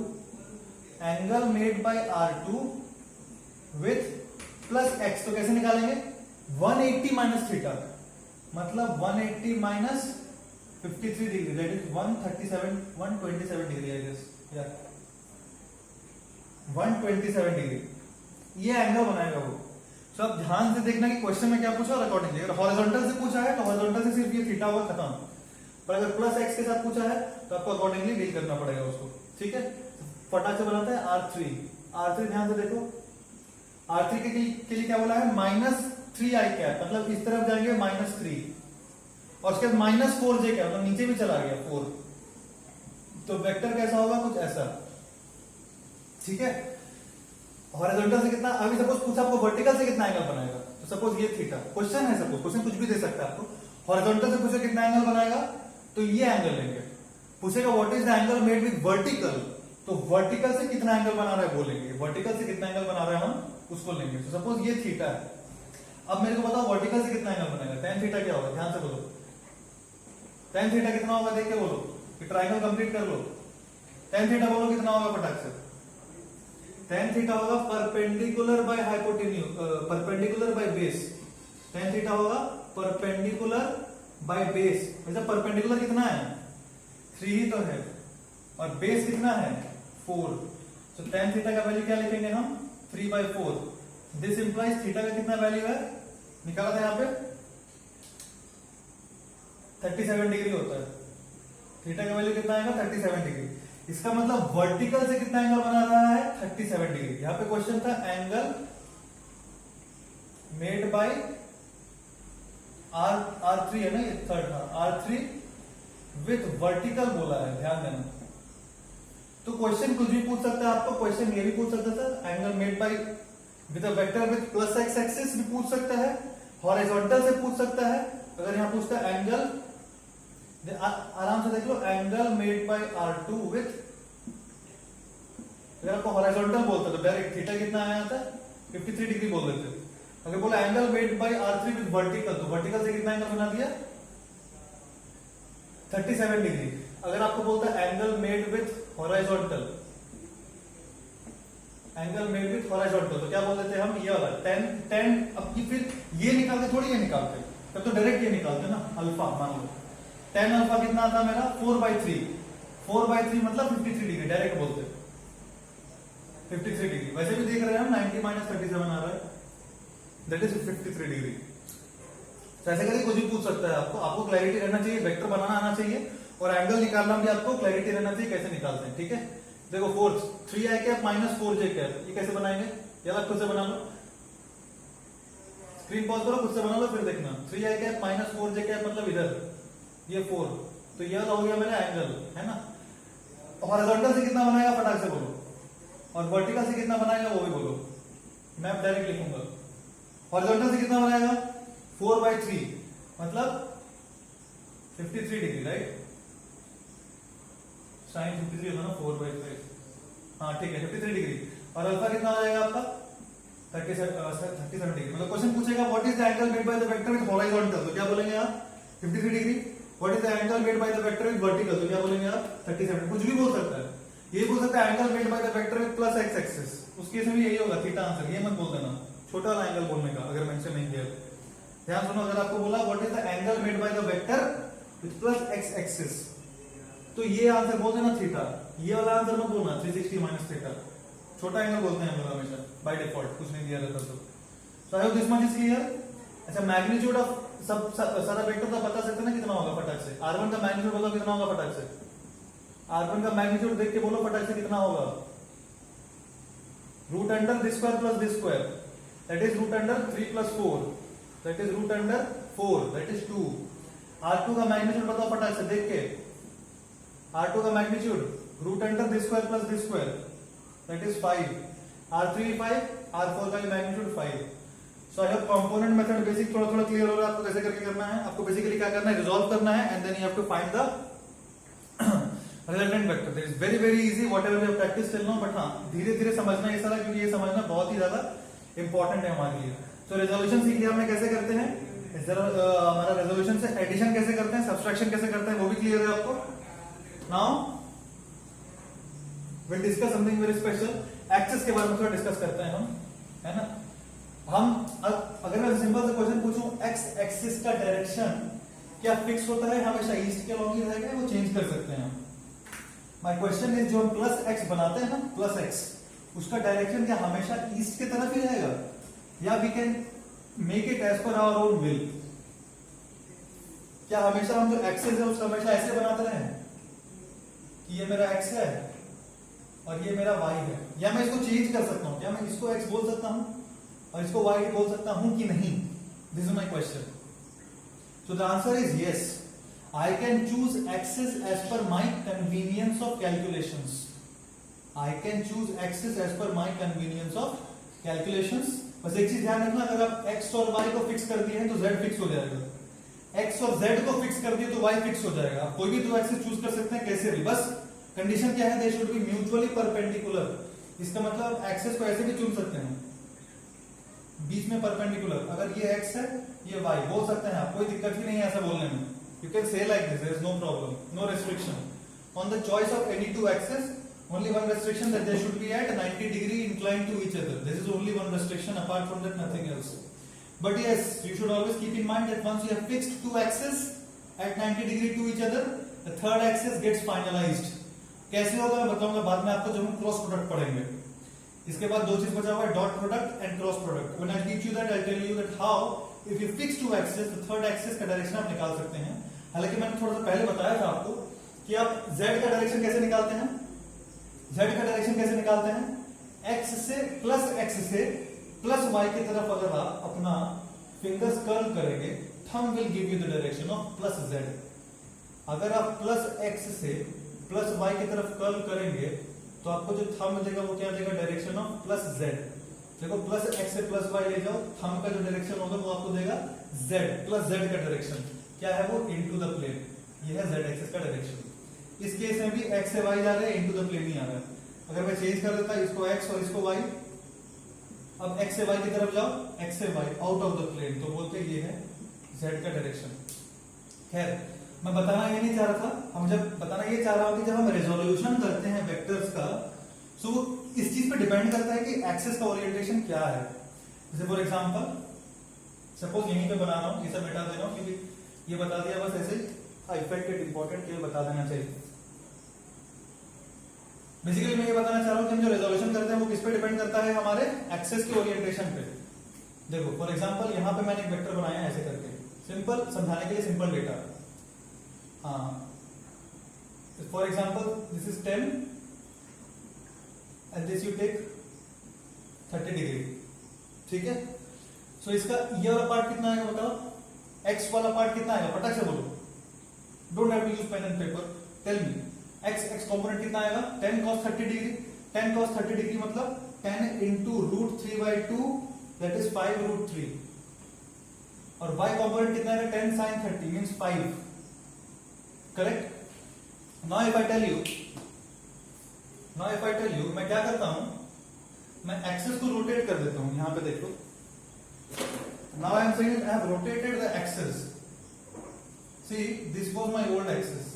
angle made by R2 with plus x, तो कैसे निकालेंगे 180 माइनस थीटा, मतलब 180 minus 53 degree, that is 127 degree, I guess, या 127 डिग्री, ये एंगल बनाएगा वो। तो अब ध्यान से देखना कि क्वेश्चन में क्या पूछा और अकॉर्डिंगली, अगर हॉरिजॉन्टल से पूछा है तो हॉरिजॉन्टल से सिर्फ ये थीटा होगा खत्म, पर अगर प्लस x के साथ पूछा है तो आपको अकॉर्डिंगली डील करना पड़ेगा उसको। ठीक है, फटाक से बनाते हैं R3, ध्यान से देखो, R3 के लिए क्या बोला है -3i कैप, मतलब इस तरफ जाएंगे -3, और उसके बाद -4j कैप, मतलब नीचे भी चला गया 4, तो वेक्टर कैसा होगा, कुछ ऐसा, ठीक है। हॉरिजॉन्टल से कितना, अभी सपोज पूछा आपको वर्टिकल से कितना एंगल बनाएगा, तो सपोज ये थीटा, क्वेश्चन है, सपोज क्वेश्चन कुछ भी दे सकता है आपको। हॉरिजॉन्टल से पूछे कितना एंगल बनाएगा, तो ये एंगल लेंगे। पूछेगा what is the angle made with vertical, तो वर्टिकल से कितना एंगल बना रहा है बोलेंगे, वर्टिकल से कितना एंगल बना रहा है हम उसको लेंगे। तो सपोज ये थीटा है, अब मेरे को बताओ वर्टिकल से कितना एंगल बनेगा, tan थीटा क्या होगा, ध्यान से बोलो, tan थीटा कितना होगा, देख के बोलो, कि ट्रायंगल कंप्लीट कर लो। tan थीटा बोलो कितना होगा फटाक से, tan थीटा होगा perpendicular by hypotenuse, perpendicular by base. tan theta होगा परपेंडिकुलर बाय बेस, वैसे परपेंडिकुलर कितना है, 3 ही तो है, और बेस कितना है 4। तो tan थीटा का वैल्यू क्या लिखेंगे हम, 3/4। दिस इंप्लाइज थीटा का कितना वैल्यू है, निकाला था यहाँ पे 37 डिग्री होता है, थीटा का वैल्यू कितना आएगा 37 डिग्री। इसका मतलब वर्टिकल से कितना एंगल बना रहा है 37 डिग्री। यहाँ पे क्वेश्चन था एंगल मेड बाय R3 है ना, ये थर्ड था, R3 विथ वर्टिकल बोला है, ध्यान देना। तो क्वेश्चन कुछ भी पूछ सकता है आपको, क्वेश्चन ये भी पूछ सकता था angle made bye with a vector with plus X axis भी पूछ सकता है, हॉरिजॉन्टल से पूछ सकता है। अगर यहां पूछता है एंगल, आराम से देख लो, angle made by R2 with, अगर आपको हॉरिजॉन्टल बोलता तो डायरेक्ट थीटा कितना आया था 53 डिग्री बोल देते। अगर बोला angle made bye R3 with vertical, तो वर्टिकल से कितना एंगल बना दिया 37 डिग्री। अगर आपको बोलता है angle made with horizontal, angle made with horizontal, तो क्या बोल देते हैं हम, ये वाला tan। अब की फिर ये निकालते थोड़ी, ये निकालते, तब तो डायरेक्ट ये निकालते ना, अल्फा मान लो, tan अल्फा कितना आता मेरा 4/3, 4/3 मतलब 53 डिग्री, डायरेक्ट बोलते 53 डिग्री। वैसे भी देख रहे हैं हम 90 - 37 आ रहा है, दैट इज 53 डिग्री। तो ऐसे करके कुछ भी पूछ सकता है आपको, आपको क्लैरिटी रहना चाहिए, वेक्टर बनाना आना चाहिए, और एंगल निकालना भी आपको क्लैरिटी रहना चाहिए कैसे निकालते हैं, ठीक है। देखो 3i cap minus 4j cap, ये कैसे बनाएंगे, ये अलग खुद से बना लो, स्क्रीन पॉज करो, खुद से बना लो, फिर देखना। 3i cap minus 4j cap मतलब इधर ये 4, तो ये हो गया मेरा एंगल, है ना। हॉरिजॉन्टल से कितना बनाएगा फटाक से बोलो, और वर्टिकल से कितना बनाएगा वो भी बोलो, मैं डायरेक्ट लिखूंगा। हॉरिजॉन्टल से कितना बनाएगा 4/3 मतलब 53 डिग्री, राइट, साइन 53 होता ना 4/3, हाँ ठीक है 53 डिग्री। और अल्फा कितना आ जाएगा आपका 37 डिग्री। मतलब क्वेश्चन पूछेगा what is the angle made by the vector with horizontal, तो क्या बोलेंगे आप 53 degree. What is the angle made by the vector with vertical, तो क्या बोलेंगे आप 37। कुछ भी बोल सकता है, ये बोल सकता है angle made by the vector with plus X axis, उस केस में भी यही होगा थीटा आंसर, ये मत बोल देना, छोटा वाला एंगल बोलने का अगर मेंशन नहीं किया। ध्यान सुनो, अगर आपको बोला what is the angle made by the vector with plus X axis, तो ये आंसर बोल देना थीटा, ये वाला आंसर मत बोलना 360 माइनस थीटा, छोटा एंगल बोलते हैं हम लोग हमेशा बाय डिफॉल्ट, कुछ नहीं दिया रहता तो। So I hope this much is clear. अच्छा, मैग्नीट्यूड ऑफ सब सारा वेक्टर का बता सकते हैं ना कितना होगा फटाक से। R1 का मैग्नीट्यूड बताओ कितना होगा फटाक से, R1 का मैग्नीट्यूड देख के बोलो फटाक से कितना होगा, root under this square plus this square, that is root under 3 + 4, that is root under 4, that is 2। R2 का मैग्नीट्यूड बताओ फटाक से देख के, R2 का magnitude root under this square plus this square, that is 5। R3 5, R4 का magnitude 5। So I hope component method basic थोड़ा थोड़ा क्लियर हो रहा है आपको कैसे करके करना है। आपको बेसिकली क्या करना है, रिजॉल्व करना है and then you have to find the resultant vector. That is very very easy, whatever we have practice till now, but हां धीरे धीरे समझना ये सारा, क्योंकि ये समझना बहुत ही ज्यादा इंपॉर्टेंट है हमारे लिए। तो रेजोल्यूशन सीख लिया हमने कैसे करते हैं, हमारा रेजोल्यूशन से एडिशन कैसे करते हैं, सब्सट्रैक्शन कैसे करते हैं, वो भी क्लियर है आपको। Now we'll discuss something very special, axis के बारे में थोड़ा डिस्कस करते हैं हम, है ना। हम अगर मैं सिंपल सा क्वेश्चन पूछूं, एक्स एक्सिस का डायरेक्शन क्या फिक्स होता है, हमेशा ईस्ट के लॉन्ग ही रहेगा, वो चेंज कर सकते हैं हम। माय क्वेश्चन इज, जो हम प्लस एक्स बनाते हैं ना, प्लस एक्स, उसका डायरेक्शन क्या हमेशा ईस्ट की तरफ ही रहेगा, या we can make it as per our own will. क्या हमेशा हम जो एक्सिस है उसका हमेशा ऐसे बनाते रहे कि ये मेरा एक्स है और ये मेरा y है, या मैं इसको चेंज कर सकता हूं, क्या मैं इसको x बोल सकता हूं और इसको y बोल सकता हूं कि नहीं, this is my question. So the answer is yes. I can choose axis as per my convenience of calculations. I can choose axis as per my convenience of calculations. बस एक चीज ध्यान रखना, अगर आप x और y को fix कर दिए हैं तो z फिक्स हो जाएगा, x और z को फिक्स कर दिए तो y फिक्स हो जाएगा। आप कोई भी दो एक्सिस चूज कर सकते हैं कैसे भी, बस कंडीशन क्या है, they should be mutually perpendicular. इसका मतलब एक्सिस को ऐसे भी चुन सकते हैं, बीच में परपेंडिकुलर। अगर ये x है ये y, बोल सकते हैं आप, कोई दिक्कत ही नहीं है ऐसा बोलने में। You can say like this, there is no problem, no restriction on the choice of any two axes. Only one restriction, that they should be at 90 degree inclined to each other. This is only one restriction, apart from that nothing else. But yes, you should always keep in mind that once you have fixed two axes at 90 degree to each other, the third axis gets finalized. कैसे होगा मैं बताऊंगा बाद में आपको, जब हम cross product पढ़ेंगे। इसके बाद दो चीज बचा हुआ है, dot product and cross product. When I teach you that, I'll tell you that how if you fix two axes, the third axis का डायरेक्शन आप निकाल सकते हैं। हालांकि मैंने थोड़ा सा पहले बताया था आपको कि आप z का डायरेक्शन कैसे निकालते हैं, z का डायरेक्शन कैसे निकालते हैं, x से प्लस y की तरफ अगर आप अपना फिंगर्स कर्ल करेंगे, thumb will give you the direction of plus z। अगर आप प्लस x से प्लस y की तरफ कर्ल करेंगे तो आपको जो थंब देगा वो क्या देगा, डायरेक्शन ऑफ प्लस z। देखो प्लस x से प्लस y ले जाओ, थंब का जो डायरेक्शन होगा वो आपको देगा z, प्लस z का डायरेक्शन क्या है वो, इनटू द प्लेन। ये है z एक्सिस का डायरेक्शन। इस केस में भी x से y जा रहे हैं, इनटू द प्लेन ही आ रहा है। अगर मैं चेंज कर देता इसको x और इसको y, अब x से y की तरफ जाओ, x से y out of the plane, तो बोलते ये है z का डायरेक्शन। खैर मैं बताना ये नहीं चाह रहा था, हम जब बताना ये चाह रहा हूं कि जब हम रेजोल्यूशन करते हैं वेक्टर्स का, सो वो इस चीज पे डिपेंड करता है कि एक्सिस का ओरिएंटेशन क्या है। जैसे फॉर एग्जांपल सपोज यहीं पे बना रहा हूं, ये सब मिटा दे रहा हूं क्योंकि ये बता दिया बस ऐसे इफेक्ट इंपॉर्टेंट के लिए बता देना चाहिए। बेसिकली मैं ये बताना चाह रहा हूं कि हम जो रेजोल्यूशन करते हैं वो किस पे डिपेंड करता है, हमारे एक्सिस के ओरिएंटेशन पे। देखो फॉर एग्जांपल यहां पे मैंने एक वेक्टर बनाया है ऐसे करके, सिंपल समझाने के लिए, सिंपल डेटा। हाँ for example this is 10 and this you take 30 degree, ठीक है। सो इसका ये वाला पार्ट कितना आएगा बताओ, x वाला पार्ट कितना आएगा, फटाक से बोलो, don't have to use pen and paper, tell me. x component कितना आएगा, 10 cos 30 डिग्री। 10 cos 30 डिग्री मतलब 10 into √3/2, दैट इज 5√3। और y कंपोनेंट कितना आएगा, 10 sin 30 means 5, correct. Now if I tell you, मैं क्या करता हूं, मैं एक्सिस को रोटेट कर देता हूं, यहां पे देखो। Now I am saying I have rotated the axis. See, this was my old axis.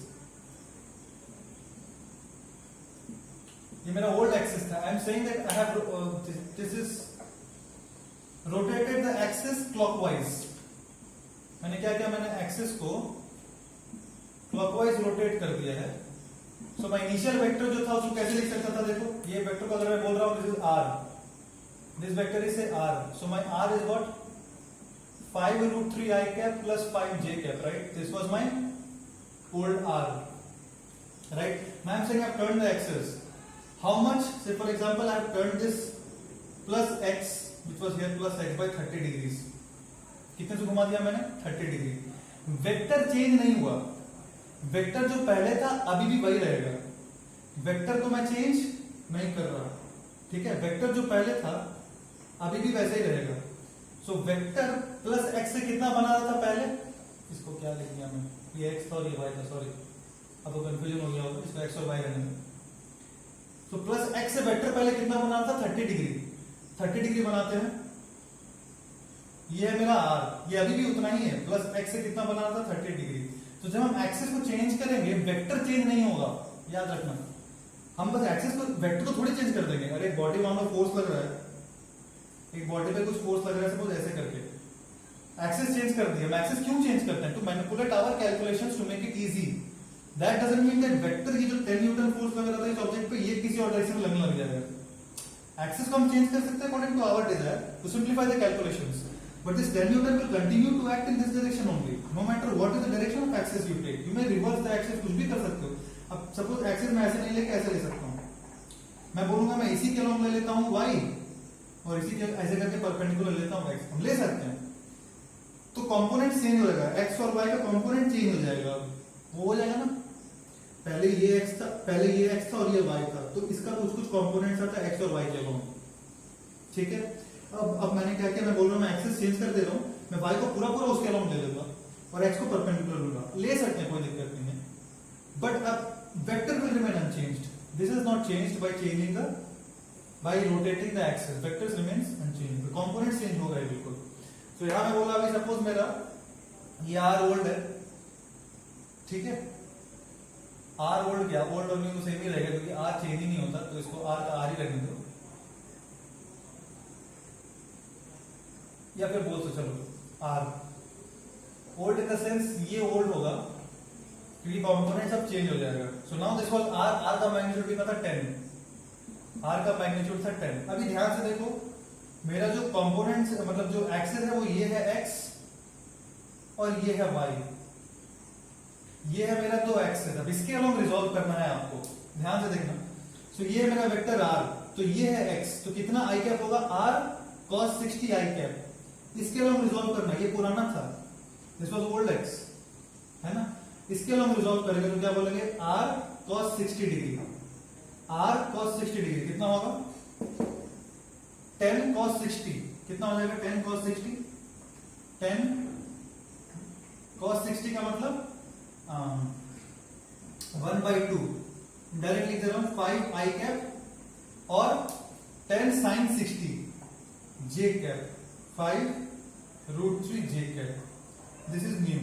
ये मेरा old axis था. I am saying that I have this is rotated the axis clockwise. मैंने क्या किया, मैंने axis को clockwise rotate कर दिया है। So my initial vector जो था उसको कैसे लिख सकता था, देखो ये vector को अगर मैं बोल रहा हूँ this is r, this vector is say r. So my r is what, 5√3 I cap plus 5 j cap, right? This was my old r, right? Now I am saying I have turned the axis. How much? Say for example I have turned this plus x, which was here plus x by 30 degrees. कितने से घुमा दिया मैंने, 30 degree. Vector change नहीं हुआ, vector जो पहले था अभी भी वही रहेगा, वेक्टर को मैं चेंज नहीं कर रहा, ठीक है। वेक्टर जो पहले था अभी भी वैसे ही रहेगा। सो वेक्टर प्लस x से कितना बना रहा था पहले, इसको क्या लिख दिया मैं, ये x था और ये y था, सॉरी अब तो कंफ्यूजन हो गया होगा, इसको x और y रहने में। तो प्लस x से वेक्टर पहले कितना बना रहा था, 30 डिग्री। 30 डिग्री बनाते हैं, ये है मेरा r, ये अभी भी उतना ही है, प्लस x से कितना बना रहा था, 30 डिग्री। तो जब हम एक्सिस को चेंज करेंगे वेक्टर चेंज नहीं होगा, याद रखना। हम बस एक्सिस को, वेक्टर को थोड़ी चेंज कर देंगे। अरे बॉडी मान लो फोर्स लग रहा है, एक बॉडी पे कुछ फोर्स लग रहा है, सपोज ऐसे करके एक्सिस चेंज कर दिया। एक्सिस क्यों चेंज करते हैं, to manipulate our calculations, to make it easy. That doesn't mean that vector की जो 10 न्यूटन फोर्स लग रहा था इस ऑब्जेक्ट पे, ये किसी और डायरेक्शन में लगने लग जाएगा। एक्सिस को हम चेंज कर सकते हैं according to our desire to simplify the calculations, but this 10 newton will continue to act in this direction only, no matter what is the direction of axis you take. You may reverse the axis, कुछ भी कर सकते हो। अब suppose axis मैं ऐसे नहीं लेके ऐसे ले सकता हूं, मैं बोलूंगा मैं इसी के लॉन्ग ले लेता हूं y और इसी के ऐसे करके परपेंडिकुलर लेता हूं x, हम ले सकते हैं। तो कंपोनेंट चेंज हो जाएगा, x और y का कंपोनेंट चेंज हो जाएगा। वो हो जाएगा ना, पहले ये x था, और ये y था, तो इसका कुछ कुछ कंपोनेंट्स आता है x और y जगह में, ठीक है। अब मैंने क्या किया, मैं बोल रहा हूँ मैं एक्सेस चेंज कर दे रहा हूँ, मैं y को पूरा पूरा उसके अलाउंड ले लूंगा और x को परपेंडिकुलर लूंगा, ले सकते हैं, कोई दिक्कत नहीं है, बट अब vector will remain unchanged, this is not changed by changing the, by rotating the axes, vectors remains unchanged, component change हो गए बिल्कुल। तो यहां मैं बोला, अभी सपोज मेरा ये r ओल्ड है, ठीक है, r ओल्ड क्या, ओल्ड और न्यू तो सेम ही रहेगा क्योंकि r चेंज ही नहीं होता, तो इसको r का r ही रखने दो, या फिर बोल तो चलो r old in the sense ये ओल्ड होगा क्योंकि कंपोनेंट सब चेंज हो जाएगा। So now this was r का मैग्नीट्यूड कितना था 10, r का मैग्नीट्यूड था 10। अभी ध्यान से देखो, मेरा जो कंपोनेंट्स मतलब जो एक्सेस है वो ये है x और ये है y, ये है मेरा दो एक्सेस। अब इसके अलॉन्ग रिजॉल्व करना है आपको, ध्यान से देखना। सो ये है मेरा वेक्टर r, तो ये है x, तो कितना i कैप होगा, r cos 60 i कैप, इसके अलॉन्ग रिजॉल्व करना, ये पुराना था, दिस वाज ओल्ड x, है ना, इसके अलॉन्ग रिजॉल्व करेंगे तो क्या बोलेंगे, r cos 60 degree, r cos 60 degree कितना होगा, 10 cos 60, कितना हो जाएगा 10 cos 60, 10 cos 60 का मतलब 1/2, डायरेक्ट लिख दे रहा हूं 5 i कैप और 10 sin 60 j cap, 5√3 j cap, this is new.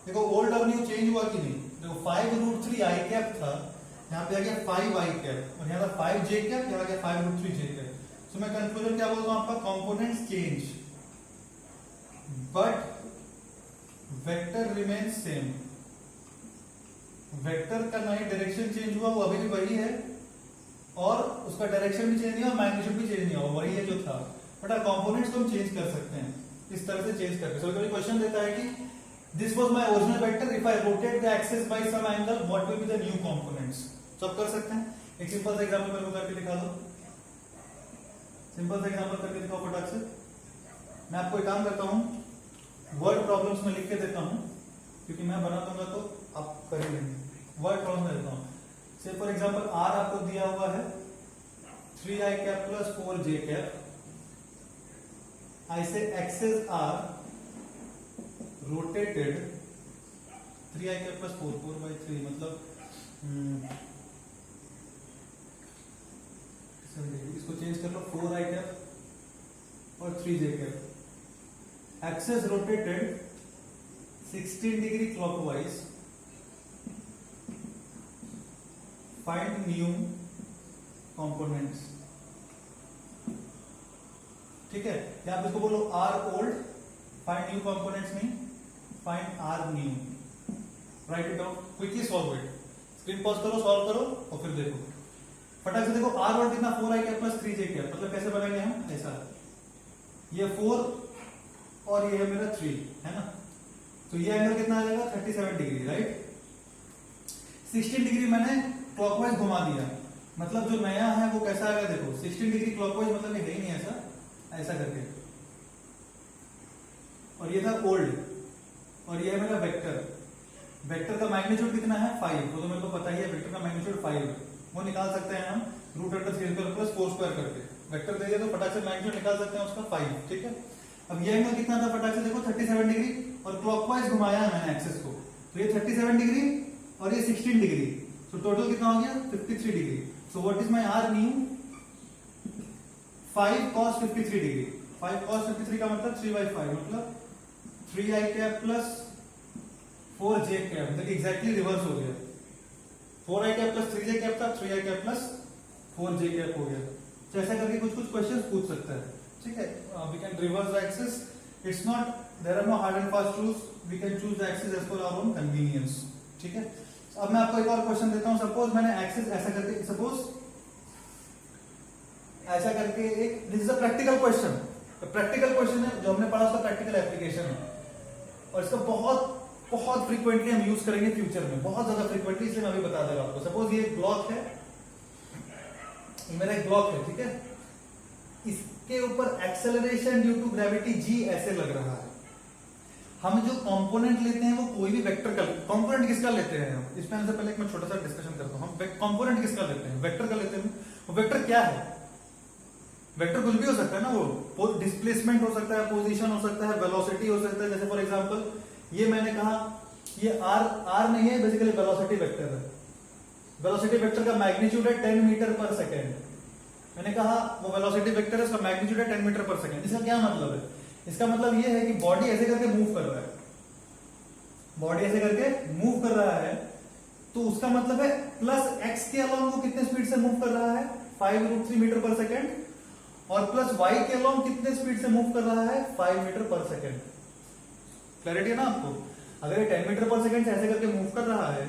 देखो ओल्ड और न्यू चेंज हुआ कि नहीं, देखो 5√3 i कैप था, यहाँ पे आ गया 5 i कैप और यहाँ था 5 j कैप, यहाँ आ गया 5√3 j कैप। तो मैं कंक्लूजन क्या बोलता हूं आपका, components change but vector remains same, vector का ना ही डायरेक्शन चेंज हुआ, वो अभी भी वही है और उसका डायरेक्शन भी चेंज नहीं हुआ, मैग्नीट्यूड भी चेंज नहीं हुआ, वही है जो था, बट कंपोनेंट्स को हम चेंज कर सकते हैं इस तरह से चेंज करके। कभी क्वेश्चन देता है कि this was my original vector, if I rotate the axis by some angle what will be the new components, सब कर सकते हैं। एक सिंपल सा एग्जांपल मेरे को करके दिखा दो, सिंपल सा एग्जांपल करके दिखाओ फटाक से। मैं आपको एक काम करता हूं, वर्ड प्रॉब्लम्स में लिख के देता हूं क्योंकि मैं बना दूंगा तो आप कर लेंगे, वर्ड प्रॉब्लम में देता हूं। से फॉर एग्जांपल r आपको दिया हुआ है 3i cap plus 4j cap, I say axes are rotated 3i cap plus 4/3 मतलब इसको चेंज कर लो 4i कैप और 3j cap, axes rotated 16 degree clockwise, find new components, ठीक है। या आप इसको बोलो r old, find new components नहीं, find r new, write it down, quickly solve it, screen pause करो, सॉल्व करो और फिर देखो फटाक से। देखो r ओल्ड कितना 4i cap plus 3j cap, मतलब कैसे बनाएंगे हम, ऐसा, ये 4 और ये है मेरा 3, है ना, तो ये एंगल कितना आ जाएगा 37 डिग्री, राइट। 16 डिग्री मैंने क्लॉकवाइज घुमा दिया, मतलब जो नया है वो कैसा आएगा, देखो 16 डिग्री क्लॉकवाइज मतलब ये है ही नहीं ऐसा, ऐसा करके, और ये था ओल्ड और ये है मेरा वेक्टर, वेक्टर का मैग्नीट्यूड कितना है 5, वो तो मेरे को पता ही है, वेक्टर का मैग्नीट्यूड 5, वो निकाल सकते हैं हम √3² प्लस 4² करके, वेक्टर दे दिया तो फटाक से मैग्नीट्यूड निकाल सकते हैं उसका 5, ठीक है। अब ये एंगल कितना था फटाक से देखो 37 डिग्री और क्लॉकवाइज घुमाया है मैंने एक्सिस को, तो ये 37 डिग्री और ये 16 डिग्री, तो टोटल कितना हो गया 53 degree. So what is my r new, 5 cos 53 degree, 5 cos 53 का मतलब 3/5 मतलब 3i cap plus 4j cap, मतलब एग्जैक्टली रिवर्स हो गया, 4i cap plus 3j cap था, 3i cap plus 4j cap हो गया। तो ऐसा करके कुछ कुछ क्वेश्चंस पूछ सकता है, ठीक है। We can reverse the axis, it's not, there are no hard and fast rules, we can choose the axis as per our own convenience, ठीक है। अब मैं आपको एक और क्वेश्चन देता हूं, सपोज मैंने एक्सिस ऐसा करके, सपोज ऐसा करके एक, this is a practical question, practical question है जो हमने पढ़ा उसका प्रैक्टिकल एप्लीकेशन है और इसका बहुत बहुत फ्रीक्वेंटली हम यूज करेंगे फ्यूचर में, बहुत ज्यादा फ्रीक्वेंटली, इसलिए मैं अभी बता दे रहा हूं आपको। सपोज ये ब्लॉक है, ये मेरा एक ब्लॉक है, ठीक है, इसके ऊपर acceleration due to gravity g ऐसे लग रहा है, हम जो कंपोनेंट लेते हैं वो कोई भी वेक्टर का कंपोनेंट किसका लेते हैं हम इसमें आने से पहले एक मैं छोटा सा डिस्कशन करता हूँ। हम कंपोनेंट किसका लेते हैं? वेक्टर का लेते हैं। वो वेक्टर क्या है? वेक्टर कुछ भी हो सकता है ना, वो डिस्प्लेसमेंट हो सकता है, पोजीशन हो सकता है, वेलोसिटी हो सकता है। जैसे फॉर एग्जांपल ये मैंने कहा ये आर नहीं है, बेसिकली वेलोसिटी वेक्टर है। वेलोसिटी वेक्टर का मैग्नीट्यूड है 10 मीटर पर सेकेंड। मैंने कहा वो वेलोसिटी वेक्टर है, उसका मैग्नीट्यूड है 10 मीटर पर सेकेंड। इसका क्या मतलब है? इसका मतलब ये है कि बॉडी ऐसे करके मूव कर रहा है, बॉडी ऐसे करके मूव कर रहा है, तो उसका मतलब है प्लस एक्स के अलोंग वो कितने स्पीड से मूव कर रहा है? 5√3 मीटर पर सेकेंड। और प्लस वाई के अलोंग कितने स्पीड से मूव कर रहा है? 5 मीटर पर सेकेंड। क्लैरिटी है ना आपको? अगर ये 10 मीटर पर सेकेंड से ऐसे करके मूव कर रहा है,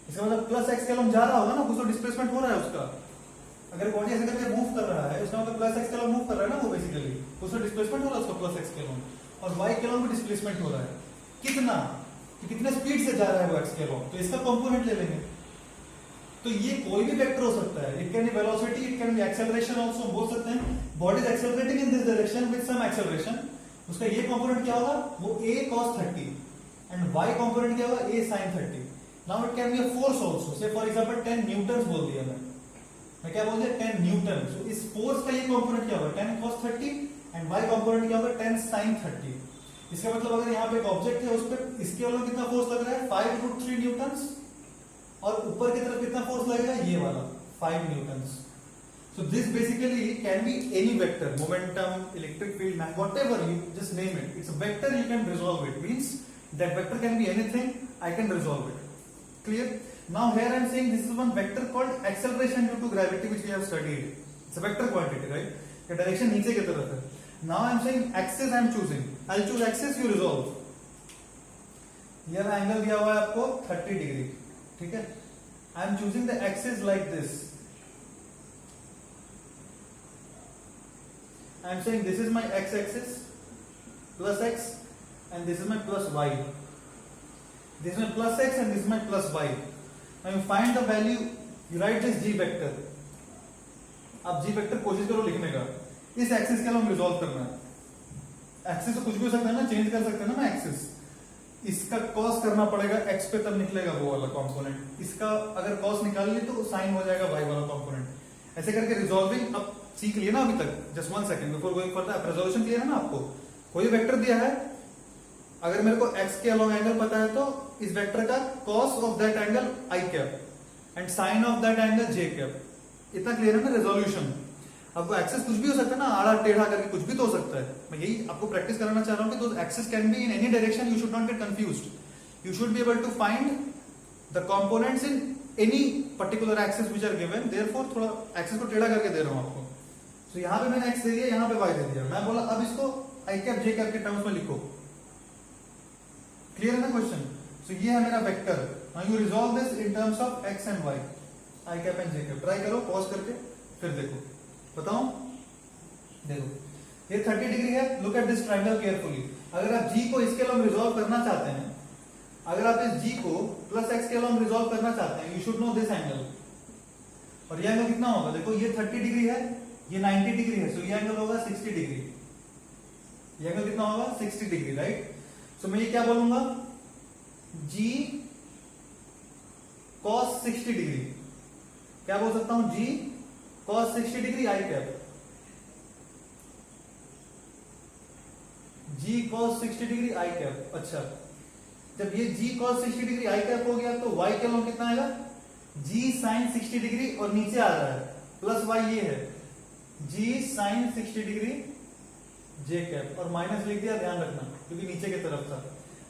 इसका मतलब प्लस एक्स के अलोंग जा रहा होगा ना, कुछ तो डिस्प्लेसमेंट हो रहा है उसका। अगर बॉडी ऐसे करके मूव कर रहा है, उसका मतलब प्लस एक्स के अलोंग मूव कर रहा है ना, वो बेसिकली कुछ तो डिस्प्लेसमेंट हो रहा है उसका प्लस एक्स के अलोंग, और वाई के अलोंग भी डिस्प्लेसमेंट हो रहा है। कितना? तो कितने स्पीड से जा रहा है वो एक्स के अलोंग, तो इसका कंपोनेंट ले लेंगे। तो ये कोई भी वेक्टर हो सकता है, it can be velocity, it can be acceleration also. बोल सकते हैं body is accelerating in this direction with some acceleration, उसका ये कंपोनेंट क्या होगा? वो a cos 30 and y component क्या होगा? a sin 30। Now it can be a force also, say for example 10 newton बोल दिया मैं क्या बोल दिया? 10 न्यूटन। सो इस फोर्स का ये कंपोनेंट क्या होगा? 10 cos 30 एंड y कंपोनेंट क्या होगा? 10 sin 30। इसका मतलब अगर यहाँ पे एक ऑब्जेक्ट है, उस पर इसके वाला कितना फोर्स लग रहा है? 5√3 न्यूटन, और ऊपर की तरफ कितना फोर्स लगेगा? ये वाला 5 Newton. So this basically can be any vector, momentum, electric field, whatever you just name it. It's a vector, you can resolve it. Means that vector can be anything, I can resolve it. Clear? Now here I am saying this is one vector called acceleration due to gravity which we have studied. It's a vector quantity, right? The direction नीचे की तरफ है. Now I am saying axis I am choosing. I'll choose axis, you resolve. Here angle दिया हुआ है आपको 30 degree, ठीक है? I am choosing the axis like this. I am saying this is my x-axis plus x and this is my plus y. This is my plus x and this is my plus y. Now you find the value, you write this g vector. अब g vector कोशिश करो लिखने का, इस axis के लिए हम resolve करना है। एक्सिस तो कुछ भी हो सकता है ना, चेंज कर सकते हैं ना मैं एक्सिस। इसका कॉस करना पड़ेगा x पे, तब निकलेगा वो वाला कंपोनेंट। इसका अगर कॉस निकाल ली तो साइन हो जाएगा y वाला कंपोनेंट। ऐसे करके रिजॉल्विंग अब सीख लिया ना अभी तक। Just 1 second before going further, resolution clear है ना आपको? कोई वेक्टर दिया है, अगर मेरे को x के अलोंग एंगल पता है तो इस वेक्टर का cos of that angle i cap and sin of that angle j cap. इतना क्लियर है ना रेजोल्यूशन? अब वो एक्सेस कुछ भी हो सकता है ना, आड़ा टेढ़ा करके कुछ भी तो हो सकता है। मैं यही आपको प्रैक्टिस कराना चाह रहा हूँ कि those axes can be in any direction, you should not get confused. You should be able to find the components in any particular axes which are given. Therefore थोड़ा एक्सेस को टेढ़ा करके दे रहा हूँ आपको। तो यहाँ पे मैंने x दे दिया, यहाँ पे y दे दिया। मैं बोला अब इसको i कैप j कैप के टर्म्स में लिखो। क्लियर है ना क्वेश्चन? सो ये है मेरा vector. Now you resolve this in terms of x and y, i cap and j cap. Try करो, पॉज करके फिर देखो, बताओ। देखो ये 30 डिग्री है, look at this triangle carefully. अगर आप g को इसके अलोंग रिजॉल्व करना चाहते हैं, अगर आप इस g को प्लस x के अलोंग रिजॉल्व करना चाहते हैं, you should know this angle. और ये एंगल कितना होगा? देखो ये 30 डिग्री है, ये 90 डिग्री है, सो ये एंगल होगा 60 डिग्री। ये एंगल कितना होगा? 60 डिग्री, राइट? सो मैं ये क्या बोलूंगा? g cos 60 degree. क्या बोल सकता हूं? g cos 60 degree i cap. g cos 60 degree i cap. अच्छा, जब ये g cos 60 degree i cap हो गया तो y के अलोंग कितना आएगा? g sin 60 डिग्री, और नीचे आ रहा है प्लस y, ये है g sin 60 degree j cap, और माइनस लिख दिया, ध्यान रखना क्योंकि नीचे की तरफ था।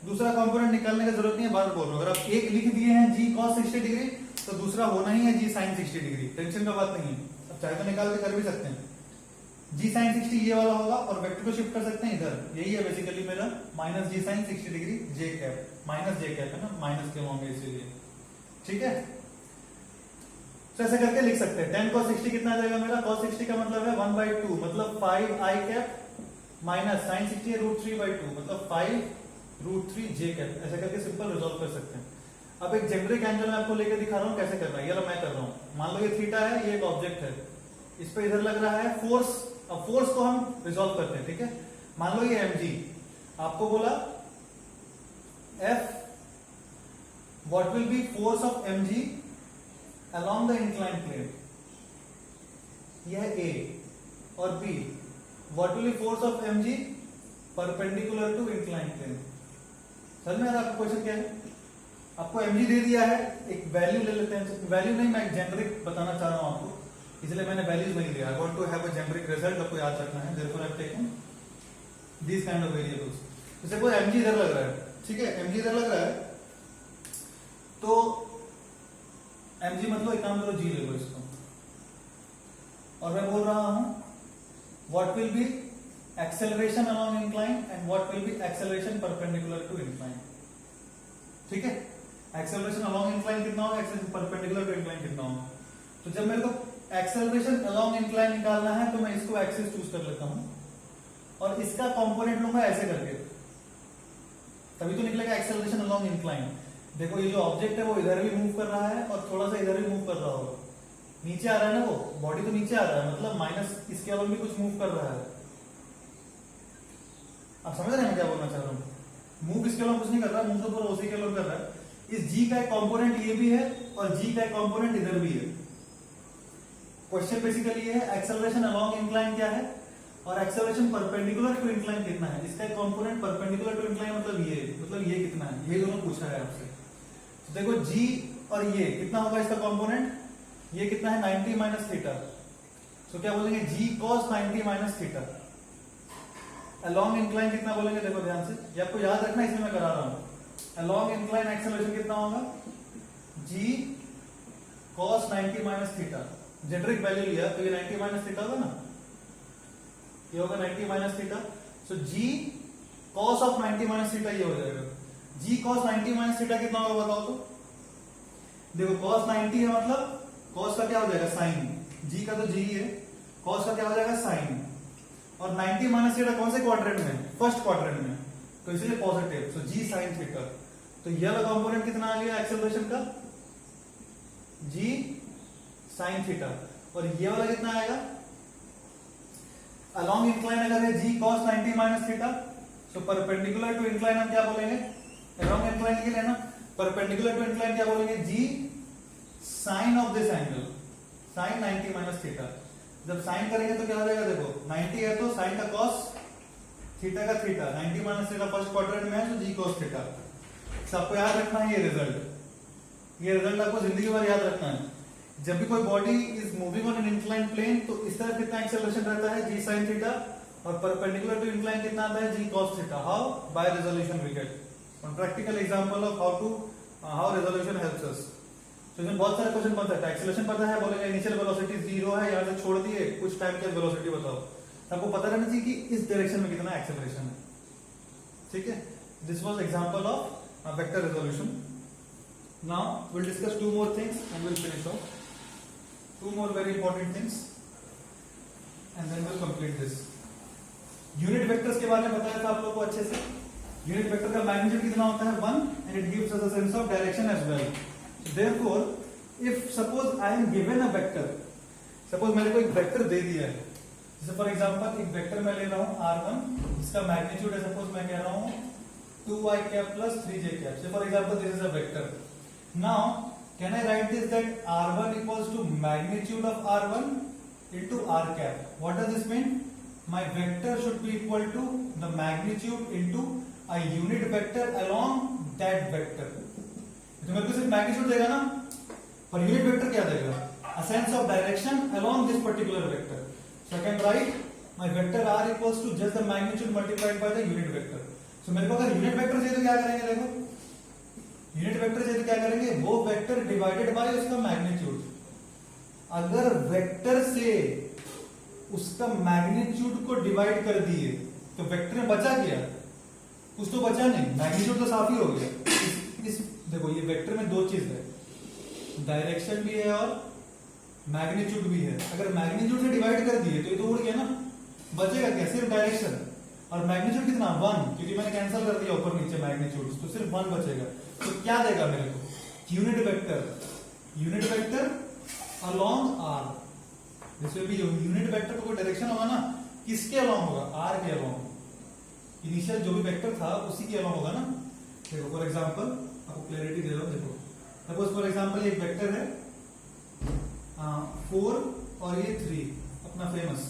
दूसरा कंपोनेंट निकालने की जरूरत नहीं है, बार बोल रहा हूं। अगर आप एक लिख दिए हैं g cos 60 डिग्री तो दूसरा होना ही है g sin 60 डिग्री। टेंशन का बात नहीं है, अब चाहे तो निकाल के कर भी सकते हैं। g sin 60 ये वाला होगा, और वेक्टर को शिफ्ट कर सकते हैं इधर। यही है बेसिकली मेरा minus g sin 60 degree j cap. Minus j cap है ना, माइनस क्यों होंगे इसीलिए, ठीक है? तो ऐसे करके लिख सकते हैं। 10 cos 60 कितना आ जाएगा मेरा? cos 60 का मतलब है 1/2, मतलब 5 i कैप, माइनस sin 60 है √3/2, मतलब 5√3 j कैप। ऐसे करके सिंपल रिजॉल्व कर सकते हैं। अब एक जेनरिक एंगल मैं आपको लेकर दिखा रहा हूँ कैसे करना है। ये मैं कर रहा हूँ। मान लो ये थीटा है, ये एक ऑब्जेक्ट है, इस पे इधर लग रहा है फोर्स। अब फोर्स को हम रिजॉल्व करते हैं, ठीक है? मान लो ये mg, आपको बोला F what will be force of mg along the inclined plane, यह A, और B what will be force of mg perpendicular to inclined plane। समझ में आ रहा है आपका क्वेश्चन क्या है? आपको mg दे दिया है, एक वैल्यू ले लेते हैं, वैल्यू नहीं, मैं जेनरिक बताना चाह रहा हूं आपको, इसलिए मैंने वैल्यूज नहीं दिया। I want to have a generic result, आपको याद रखना है, therefore I have taken this kind of variables. जैसे कोई mg इधर लग रहा है, ठीक है, mg इधर लग रहा है, तो mg मतलब एक काम करो, g ले लो इसको, और मैं बोल रहा हूं what will be acceleration along incline and what will be acceleration perpendicular to incline. ठीक है, एक्सेलरेशन अलोंग इंक्लाइन कितना होगा, एक्सेलरेशन परपेंडिकुलर टू इंक्लाइन कितना होगा। तो जब मेरे को एक्सेलरेशन अलोंग इंक्लाइन निकालना है तो मैं इसको एक्सिस चूज कर लेता हूं और इसका कंपोनेंट लूंगा ऐसे करके, तभी तो निकलेगा एक्सेलरेशन अलोंग इंक्लाइन। देखो ये जो ऑब्जेक्ट है वो इधर भी मूव कर रहा है और थोड़ा सा इधर भी मूव कर रहा होगा, नीचे आ रहा है ना, वो बॉडी तो नीचे आ रहा है, मतलब माइनस इसके अलावा भी कुछ मूव कर रहा है। आप समझ रहे हैं मैं क्या बोलना चाह रहा हूँ? मूव इसके अलावा कुछ नहीं कर रहा, मूव तो पूरा उसी के अलावा कर रहा है। इस जी का एक कंपोनेंट ये भी है और जी का एक कंपोनेंट इधर भी है। क्वेश्चन बेसिकली ये है एक्सेलरेशन अलोंग इंक्लाइन क्या है और एक्सेलरेशन परपेंडिकुलर टू इंक्लाइन कितना है। इसका एक कंपोनेंट परपेंडिकुलर टू इंक्लाइन मतलब ये कितना है, ये दोनों पूछा है आपसे। तो देखो जी और ये कितना होगा इसका कंपोनेंट, ये कितना है 90 माइनस थीटा, तो क्या बोलेंगे g cos 90 minus theta. Along incline कितना बोलेंगे, देखो ध्यान से, ये आपको याद रखना, इसमें मैं करा रहा हूं। अलोंग इंक्लाइन एक्सेलरेशन कितना होगा, g cos 90 minus theta. Generic value लिया तो ये 90 माइनस थीटा होगा ना, ये होगा 90 minus theta. So g cos of 90 minus theta ये हो जाएगा। जी कॉस 90 माइनस थीटा कितना होगा बताओ तो। देखो कॉस 90 है मतलब कॉस का क्या हो जाएगा साइन, जी का तो जी है, कॉस का क्या हो जाएगा साइन, और 90 माइनस थीटा कौन से क्वाड्रेंट में, फर्स्ट क्वाड्रेंट में, तो इसलिए पॉजिटिव, सो जी साइन थीटा। तो ये वाला कंपोनेंट कितना आ गया एक्सेलरेशन का, जी साइन थीटा, और ये वाला कितना आएगा अलोंग इंक्लाइन अगर है g cos 90 minus theta, so perpendicular to incline हम क्या बोलेंगे, अलोंग इंक्लाइन के लिए ना, परपेंडिकुलर टू इंक्लाइन क्या बोलेंगे, g sine of this angle, sine 90 minus theta. जब साइन करेंगे तो क्या हो जाएगा, देखो 90 है तो साइन का कॉस, थीटा का theta, 90 minus theta first quadrant में है तो जी कॉस थीटा। सबको याद रखना है ये रिजल्ट आपको जिंदगी भर याद रखना है। जब भी कोई body is moving on an incline plane तो इस तरफ कितना एक्सेलरेशन रहता है, जी साइन थीटा, और परपेंडिकुलर टू इंक्लाइन कितना आता है, g cos theta. How, by resolution we get one practical example of how resolution helps us. तो इसमें बहुत सारे क्वेश्चन बनता है, एक्सेलरेशन पता है, बोलेंगे इनिशियल वेलोसिटी 0 है, यहां से छोड़ दिए, कुछ टाइम के वेलोसिटी बताओ, आपको पता रहना चाहिए कि इस डायरेक्शन में कितना एक्सेलरेशन है। ठीक है, this was example of vector resolution. Now we'll discuss two more things and we'll finish off. Two more very important things and then we'll complete this. Unit vectors के बारे में बताया था आप लोगों को अच्छे से। यूनिट वेक्टर का मैग्नीट्यूड कितना होता है 1 and it gives us a sense of direction as well. Therefore, if suppose I am given a vector, suppose मैंने को एक वेक्टर दे दिया है, जैसे फॉर एग्जांपल एक वेक्टर मैं ले रहा हूं r1 जिसका मैग्नीट्यूड है, सपोज मैं कह रहा हूं 2i cap plus 3j cap. So for example this is a vector. Now can I write this that r1 equals to magnitude of r1 into r cap. What does this mean? My vector should be equal to the magnitude into a unit vector along that vector. तो मेरे को सिर्फ magnitude देगा ना, per unit vector क्या देगा, a sense of direction along this particular vector. So I can write my vector r equals to just the magnitude multiplied by the unit vector. So मेरे को अगर यूनिट वेक्टर चाहिए तो क्या करेंगे, देखो यूनिट वेक्टर चाहिए तो क्या करेंगे, वो वेक्टर डिवाइडेड बाय उसका मैग्नीट्यूड। अगर वेक्टर से उसका मैग्नीट्यूड को डिवाइड कर दिए तो वेक्टर में बचा क्या, कुछ तो बचा नहीं, मैग्नीट्यूड तो साफ ही हो गया। इस देखो ये वेक्टर में दो चीज है, डायरेक्शन भी है और मैग्नीट्यूड भी है। अगर मैग्नीट्यूड से डिवाइड कर दिए तो ये तो उड़ गया ना, बचेगा क्या, सिर्फ डायरेक्शन और मैग्नीट्यूड कितना 1, क्योंकि मैंने कैंसिल कर दिया ऊपर नीचे मैग्नीट्यूड, तो सिर्फ 1 बचेगा। तो क्या देगा मेरे को, यूनिट वेक्टर अलोंग r। जैसे भी यूनिट वेक्टर को कोई डायरेक्शन होगा ना, किसके अलोंग होगा, r के अलोंग। इनिशियल जो भी वेक्टर था उसी के अलोंग होगा ना। देखो फॉर एग्जांपल आपको क्लैरिटी दे रहा हूं, देखो सपोज फॉर एग्जांपल एक वेक्टर है 4 और ये 3 अपना फेमस,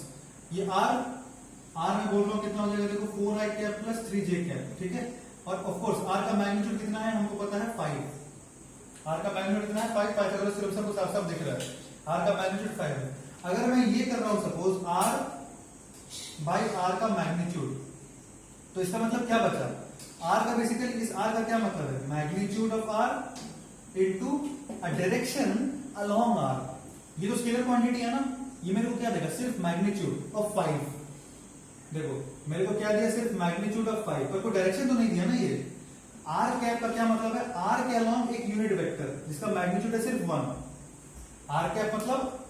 ये आर में बोल रहा हूं कितना हो जाएगा, देखो 4i cap plus 3j cap, ठीक है। और ऑफ कोर्स आर का मैग्नीट्यूड कितना है हमको पता है 5, आर का मैग्नीट्यूड कितना है 5, पाइथागोरस थ्योरम से आपको साफ साफ दिख रहा है आर का मैग्नीट्यूड 5 है। अगर मैं ये कर रहा हूं सपोज आर बाई आर का मैग्नीट्यूड, तो इसका मतलब क्या बचा, आर का बेसिकली इस आर का क्या मतलब है, magnitude of r into a direction along r. ये तो स्केलर क्वांटिटी है ना, ये मेरे को क्या देगा, सिर्फ मैग्नीट्यूड ऑफ 5। देखो मेरे को क्या दिया, सिर्फ मैग्नीट्यूड ऑफ 5, पर कोई डायरेक्शन तो नहीं दिया ना। ये आर कैप का क्या मतलब है, आर के अलोंग एक यूनिट वेक्टर जिसका मैग्नीट्यूड है सिर्फ 1। आर कैप मतलब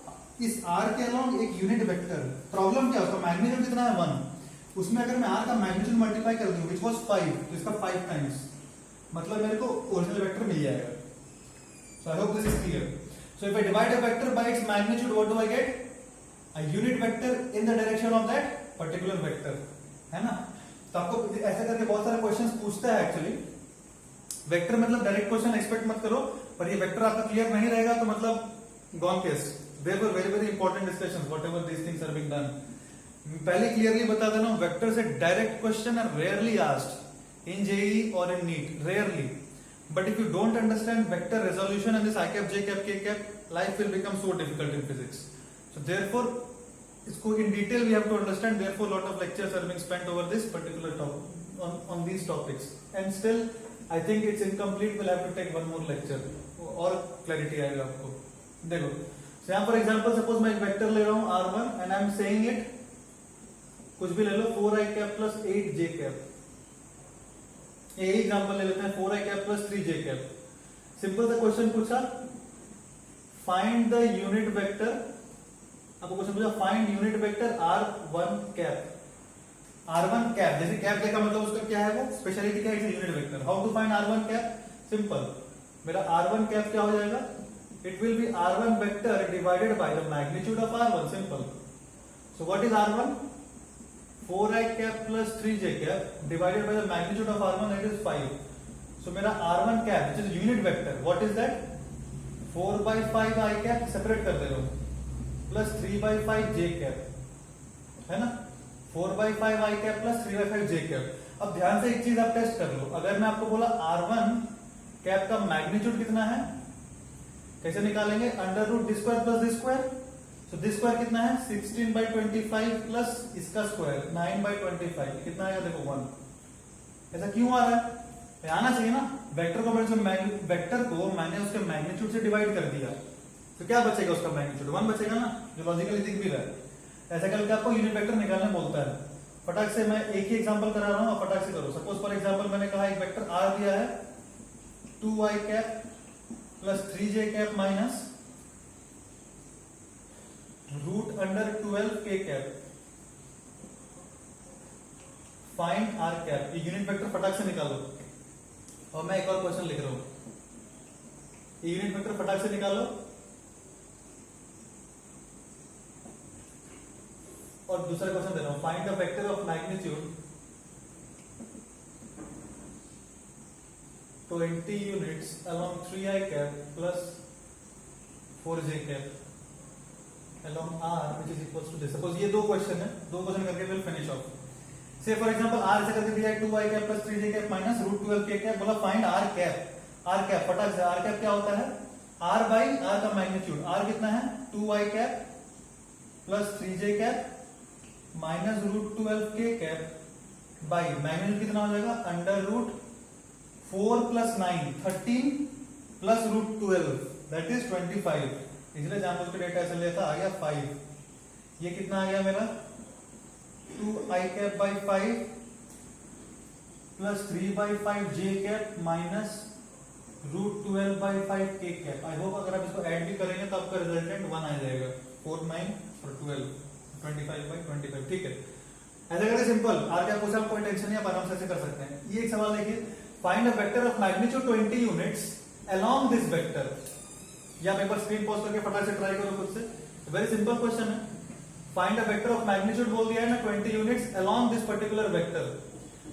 इस आर के अलोंग एक यूनिट वेक्टर। प्रॉब्लम क्या है, उसका मैग्नीट्यूड कितना है 1, उसमें अगर मैं आर का मैग्नीट्यूड मल्टीप्लाई कर दूं विच वाज 5, तो इसका 5 टाइम्स, मतलब मेरे को ओरिजिनल वेक्टर मिल जाएगा। So I hope this is clear. So if I divide a vector by its magnitude, what do I get, a unit vector in the direction of that particular vector, है ना। तो आपको ऐसा करके बहुत सारे क्वेश्चंस पूछता है एक्चुअली। वेक्टर मतलब डायरेक्ट क्वेश्चन एक्सपेक्ट मत करो, पर ये वेक्टर आपका क्लियर नहीं रहेगा तो मतलब gone case. Therefore, very very important discussions whatever these things are being done. पहले क्लियरली बता देना, वेक्टर से direct question are rarely asked in JEE और in NEET, rarely. But if you don't understand vector resolution and this I cap J cap के cap, life will become so difficult in physics. So therefore इसको in detail we have to understand, therefore lot of lectures are being spent over this particular topic on these topics, and still I think it's incomplete, will have to take one more lecture और clarity आएगा आपको। देखो यहां for example suppose मैं एक vector ले रहा हूं r1 and I am saying it, कुछ भी ले लो 4i cap plus 8j cap, ये एग्जांपल ले लेते हैं 4i cap plus 3j cap. Simple सा क्वेश्चन पूछा, फाइंड द यूनिट वेक्टर, आपको क्वेश्चन पूछा find unit vector r1 cap. r1 cap जैसे कैप देखा मतलब उसका क्या है, वो स्पेशलिटी क्या है, unit vector. How to find r1 cap, simple, मेरा r1 कैप क्या हो जाएगा, it will be r1 vector divided by the magnitude of r1, simple. So what is r1, 4i cap plus 3j cap divided by the magnitude of r1, that is 5. So मेरा r1 cap which is unit vector, what is that, 4 by 5 i cap, separate कर दे रहा हूं, plus 3 by 5 j cap, है ना, 4 by 5 i cap plus 3 by 5 j cap। अब ध्यान से एक चीज आप टेस्ट कर लो, अगर मैं आपको बोला r1 cap का मैग्नीट्यूड कितना है, कैसे निकालेंगे, under root D square plus D square. So D square कितना है 16 by 25 प्लस इसका स्क्वायर 9 by 25, कितना आएगा देखो 1। ऐसा क्यों आ रहा है, आना चाहिए ना, वेक्टर को मैंने उसके मैग्नीट्यूड से डिवाइड कर दिया, तो क्या बचेगा, उसका मैग्नीट्यूड 1 बचेगा ना, जो लॉजिकली दिख भी रहा है। ऐसा करके आपको यूनिट वेक्टर निकालना बोलता है। फटाक से मैं एक ही एग्जांपल करा रहा हूं, फटाक से करो। सपोज फॉर एग्जांपल मैंने कहा एक वेक्टर r दिया है 2i cap plus 3j cap minus root under 12 k cap, find r cap. ये यूनिट वेक्टर फटाक से निकालो। और मैं एक और क्वेश्चन लिख रहा हूं, ये यूनिट वेक्टर फटाक से निकालो। और दूसरा क्वेश्चन दे रहा हूं, find the vector of magnitude 20 units along 3i cap plus 4j cap along r which is equals to this। Suppose ये दो क्वेश्चन है, दो क्वेश्चन करके विल फिनिश ऑफ। से फॉर एग्जांपल r ऐसे करके दिया है 2i cap plus 3j cap minus root 12 k cap, बोला find r cap। r cap फटाक से, r cap क्या होता है, r by r का मैग्नीट्यूड, r कितना है 2i cap plus 3j cap minus root 12 k cap by magnitude कितना हो जाएगा under root 4 plus 9 13 plus root 12 that is 25। इसलिए जानबूझ के डेटा ऐसे लेता, आ गया 5। ये कितना आ गया मेरा 2i cap by 5 plus 3 by 5 j cap minus root 12 by 5 k cap। I hope अगर आप इसको ऐड भी करेंगे तो आपका रिजल्टेंट 1 आ जाएगा, 4 9 और 12 25 by 25, ठीक है। ऐसा करके सिंपल आर कैप पूछा, कोई टेंशन नहीं, आप आराम से कर सकते हैं। ये एक सवाल देखिए, find a vector of magnitude 20 units along this vector. या आप एक बार स्क्रीन पॉज करके फटाक से ट्राई करो खुद से, वेरी सिंपल क्वेश्चन है। Find a vector of magnitude बोल दिया है ना 20 units along this particular vector.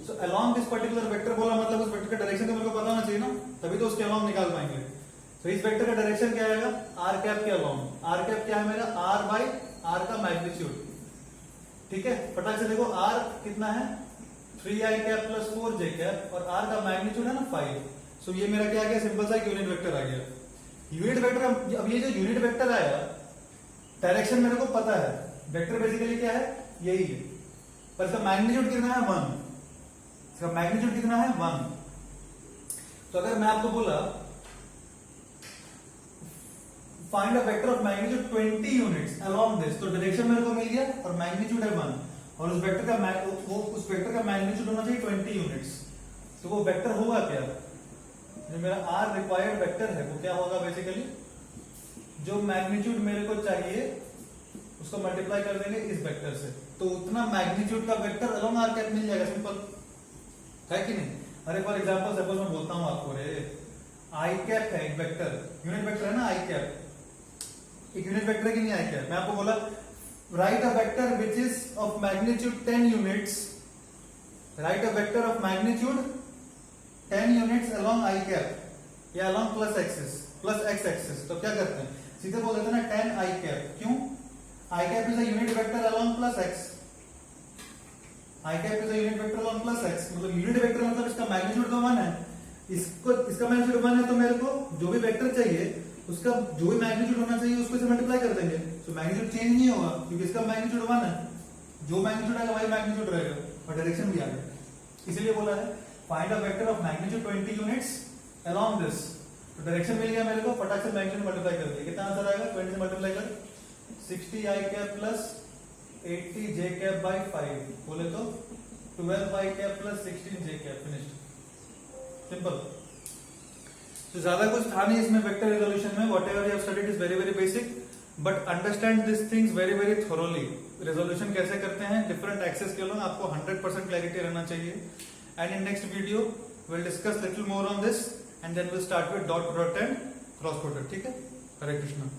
So along this particular vector बोला मतलब उस वेक्टर का डायरेक्शन तो मेरे को पता होना चाहिए ना, तभी तो उसके अलोंग निकाल पाएंगे। तो इस वेक्टर का डायरेक्शन क्या आएगा, आर कैप के अलोंग। आर कैप क्या है मेरा, आर बाई आर का मैग्नीट्यूड, ठीक है। फटाक से देखो आर कितना है 3i cap plus 4j cap और आर का मैग्नीट्यूड है ना 5। सो ये मेरा क्या आ गया, सिंपल सा यूनिट वेक्टर आ गया। यूनिट वेक्टर, अब ये जो यूनिट वेक्टर आया डायरेक्शन मेरे को पता है, वेक्टर बेसिकली क्या है, यही है, पर इसका मैग्नीट्यूड कितना है 1। इसका मैग्नीट्यूड कितना है 1। तो अगर मैं आपको बोला find a vector of magnitude 20 units along this, तो डायरेक्शन मेरे को मिल गया और मैग्नीट्यूड है 1, और उस वेक्टर का मैग्नीट्यूड होना चाहिए 20 यूनिट्स। तो वो वेक्टर होगा क्या, जो मेरा आर रिक्वायर्ड वेक्टर है वो क्या होगा, बेसिकली जो मैग्नीट्यूड मेरे को चाहिए उसको मल्टीप्लाई कर देंगे इस वेक्टर से, तो उतना मैग्नीट्यूड का वेक्टर अलोंग आर कैप मिल जाएगा। सिंपल है कि नहीं। अरे फॉर एग्जांपल सपोज मैं बोलता हूं आपको, रे आई कैप है एक वेक्टर, यूनिट वेक्टर है ना आई कैप, एक यूनिट वेक्टर है कि नहीं आई कैप। मैं आपको बोला right a vector which is of magnitude 10 units, right a vector of magnitude 10 units along I cap या along plus axis plus X axis. तो क्या करते हैं, सीधे बोल देते हैं ना 10 आई कैप। क्यों, I cap is a unit vector along plus X, I cap is a unit vector along plus X, मतलब यूनिट वेक्टर मतलब इसका मैग्नीट्यूड तो 1 है, इसका मैग्नीट्यूड 1 है, तो मेरे को जो भी वेक्टर चाहिए उसका जो भी मैग्नीट्यूड होना चाहिए उसको से मल्टीप्लाई कर देंगे। तो मैग्नीट्यूड चेंज नहीं होगा क्योंकि इसका मैग्नीट्यूड 1 है, जो मैग्नीट्यूड आएगा वही मैग्नीट्यूड रहेगा और डायरेक्शन भी आ गया। इसीलिए बोला है find a vector of magnitude 20 units along this. तो डायरेक्शन मिल गया मेरे को, फटाक से मैग्नीट्यूड मल्टीप्लाई कर दिया, कितना आंसर आएगा 20 से मल्टीप्लाई कर 60i cap plus 80j cap by 5, बोले तो 12i cap plus 16j cap, finished, simple. तो ज्यादा कुछ था नहीं इसमें वेक्टर रिजोल्यूशन में, whatever you have studied is very very basic, but understand this things very very thoroughly. Resolution कैसे करते हैं डिफरेंट एक्सेस के लोग, आपको 100% क्लैरिटी रहना चाहिए। And in next video we'll discuss little more on this and then we'll start with dot product and cross product, ठीक है। हरे कृष्णा।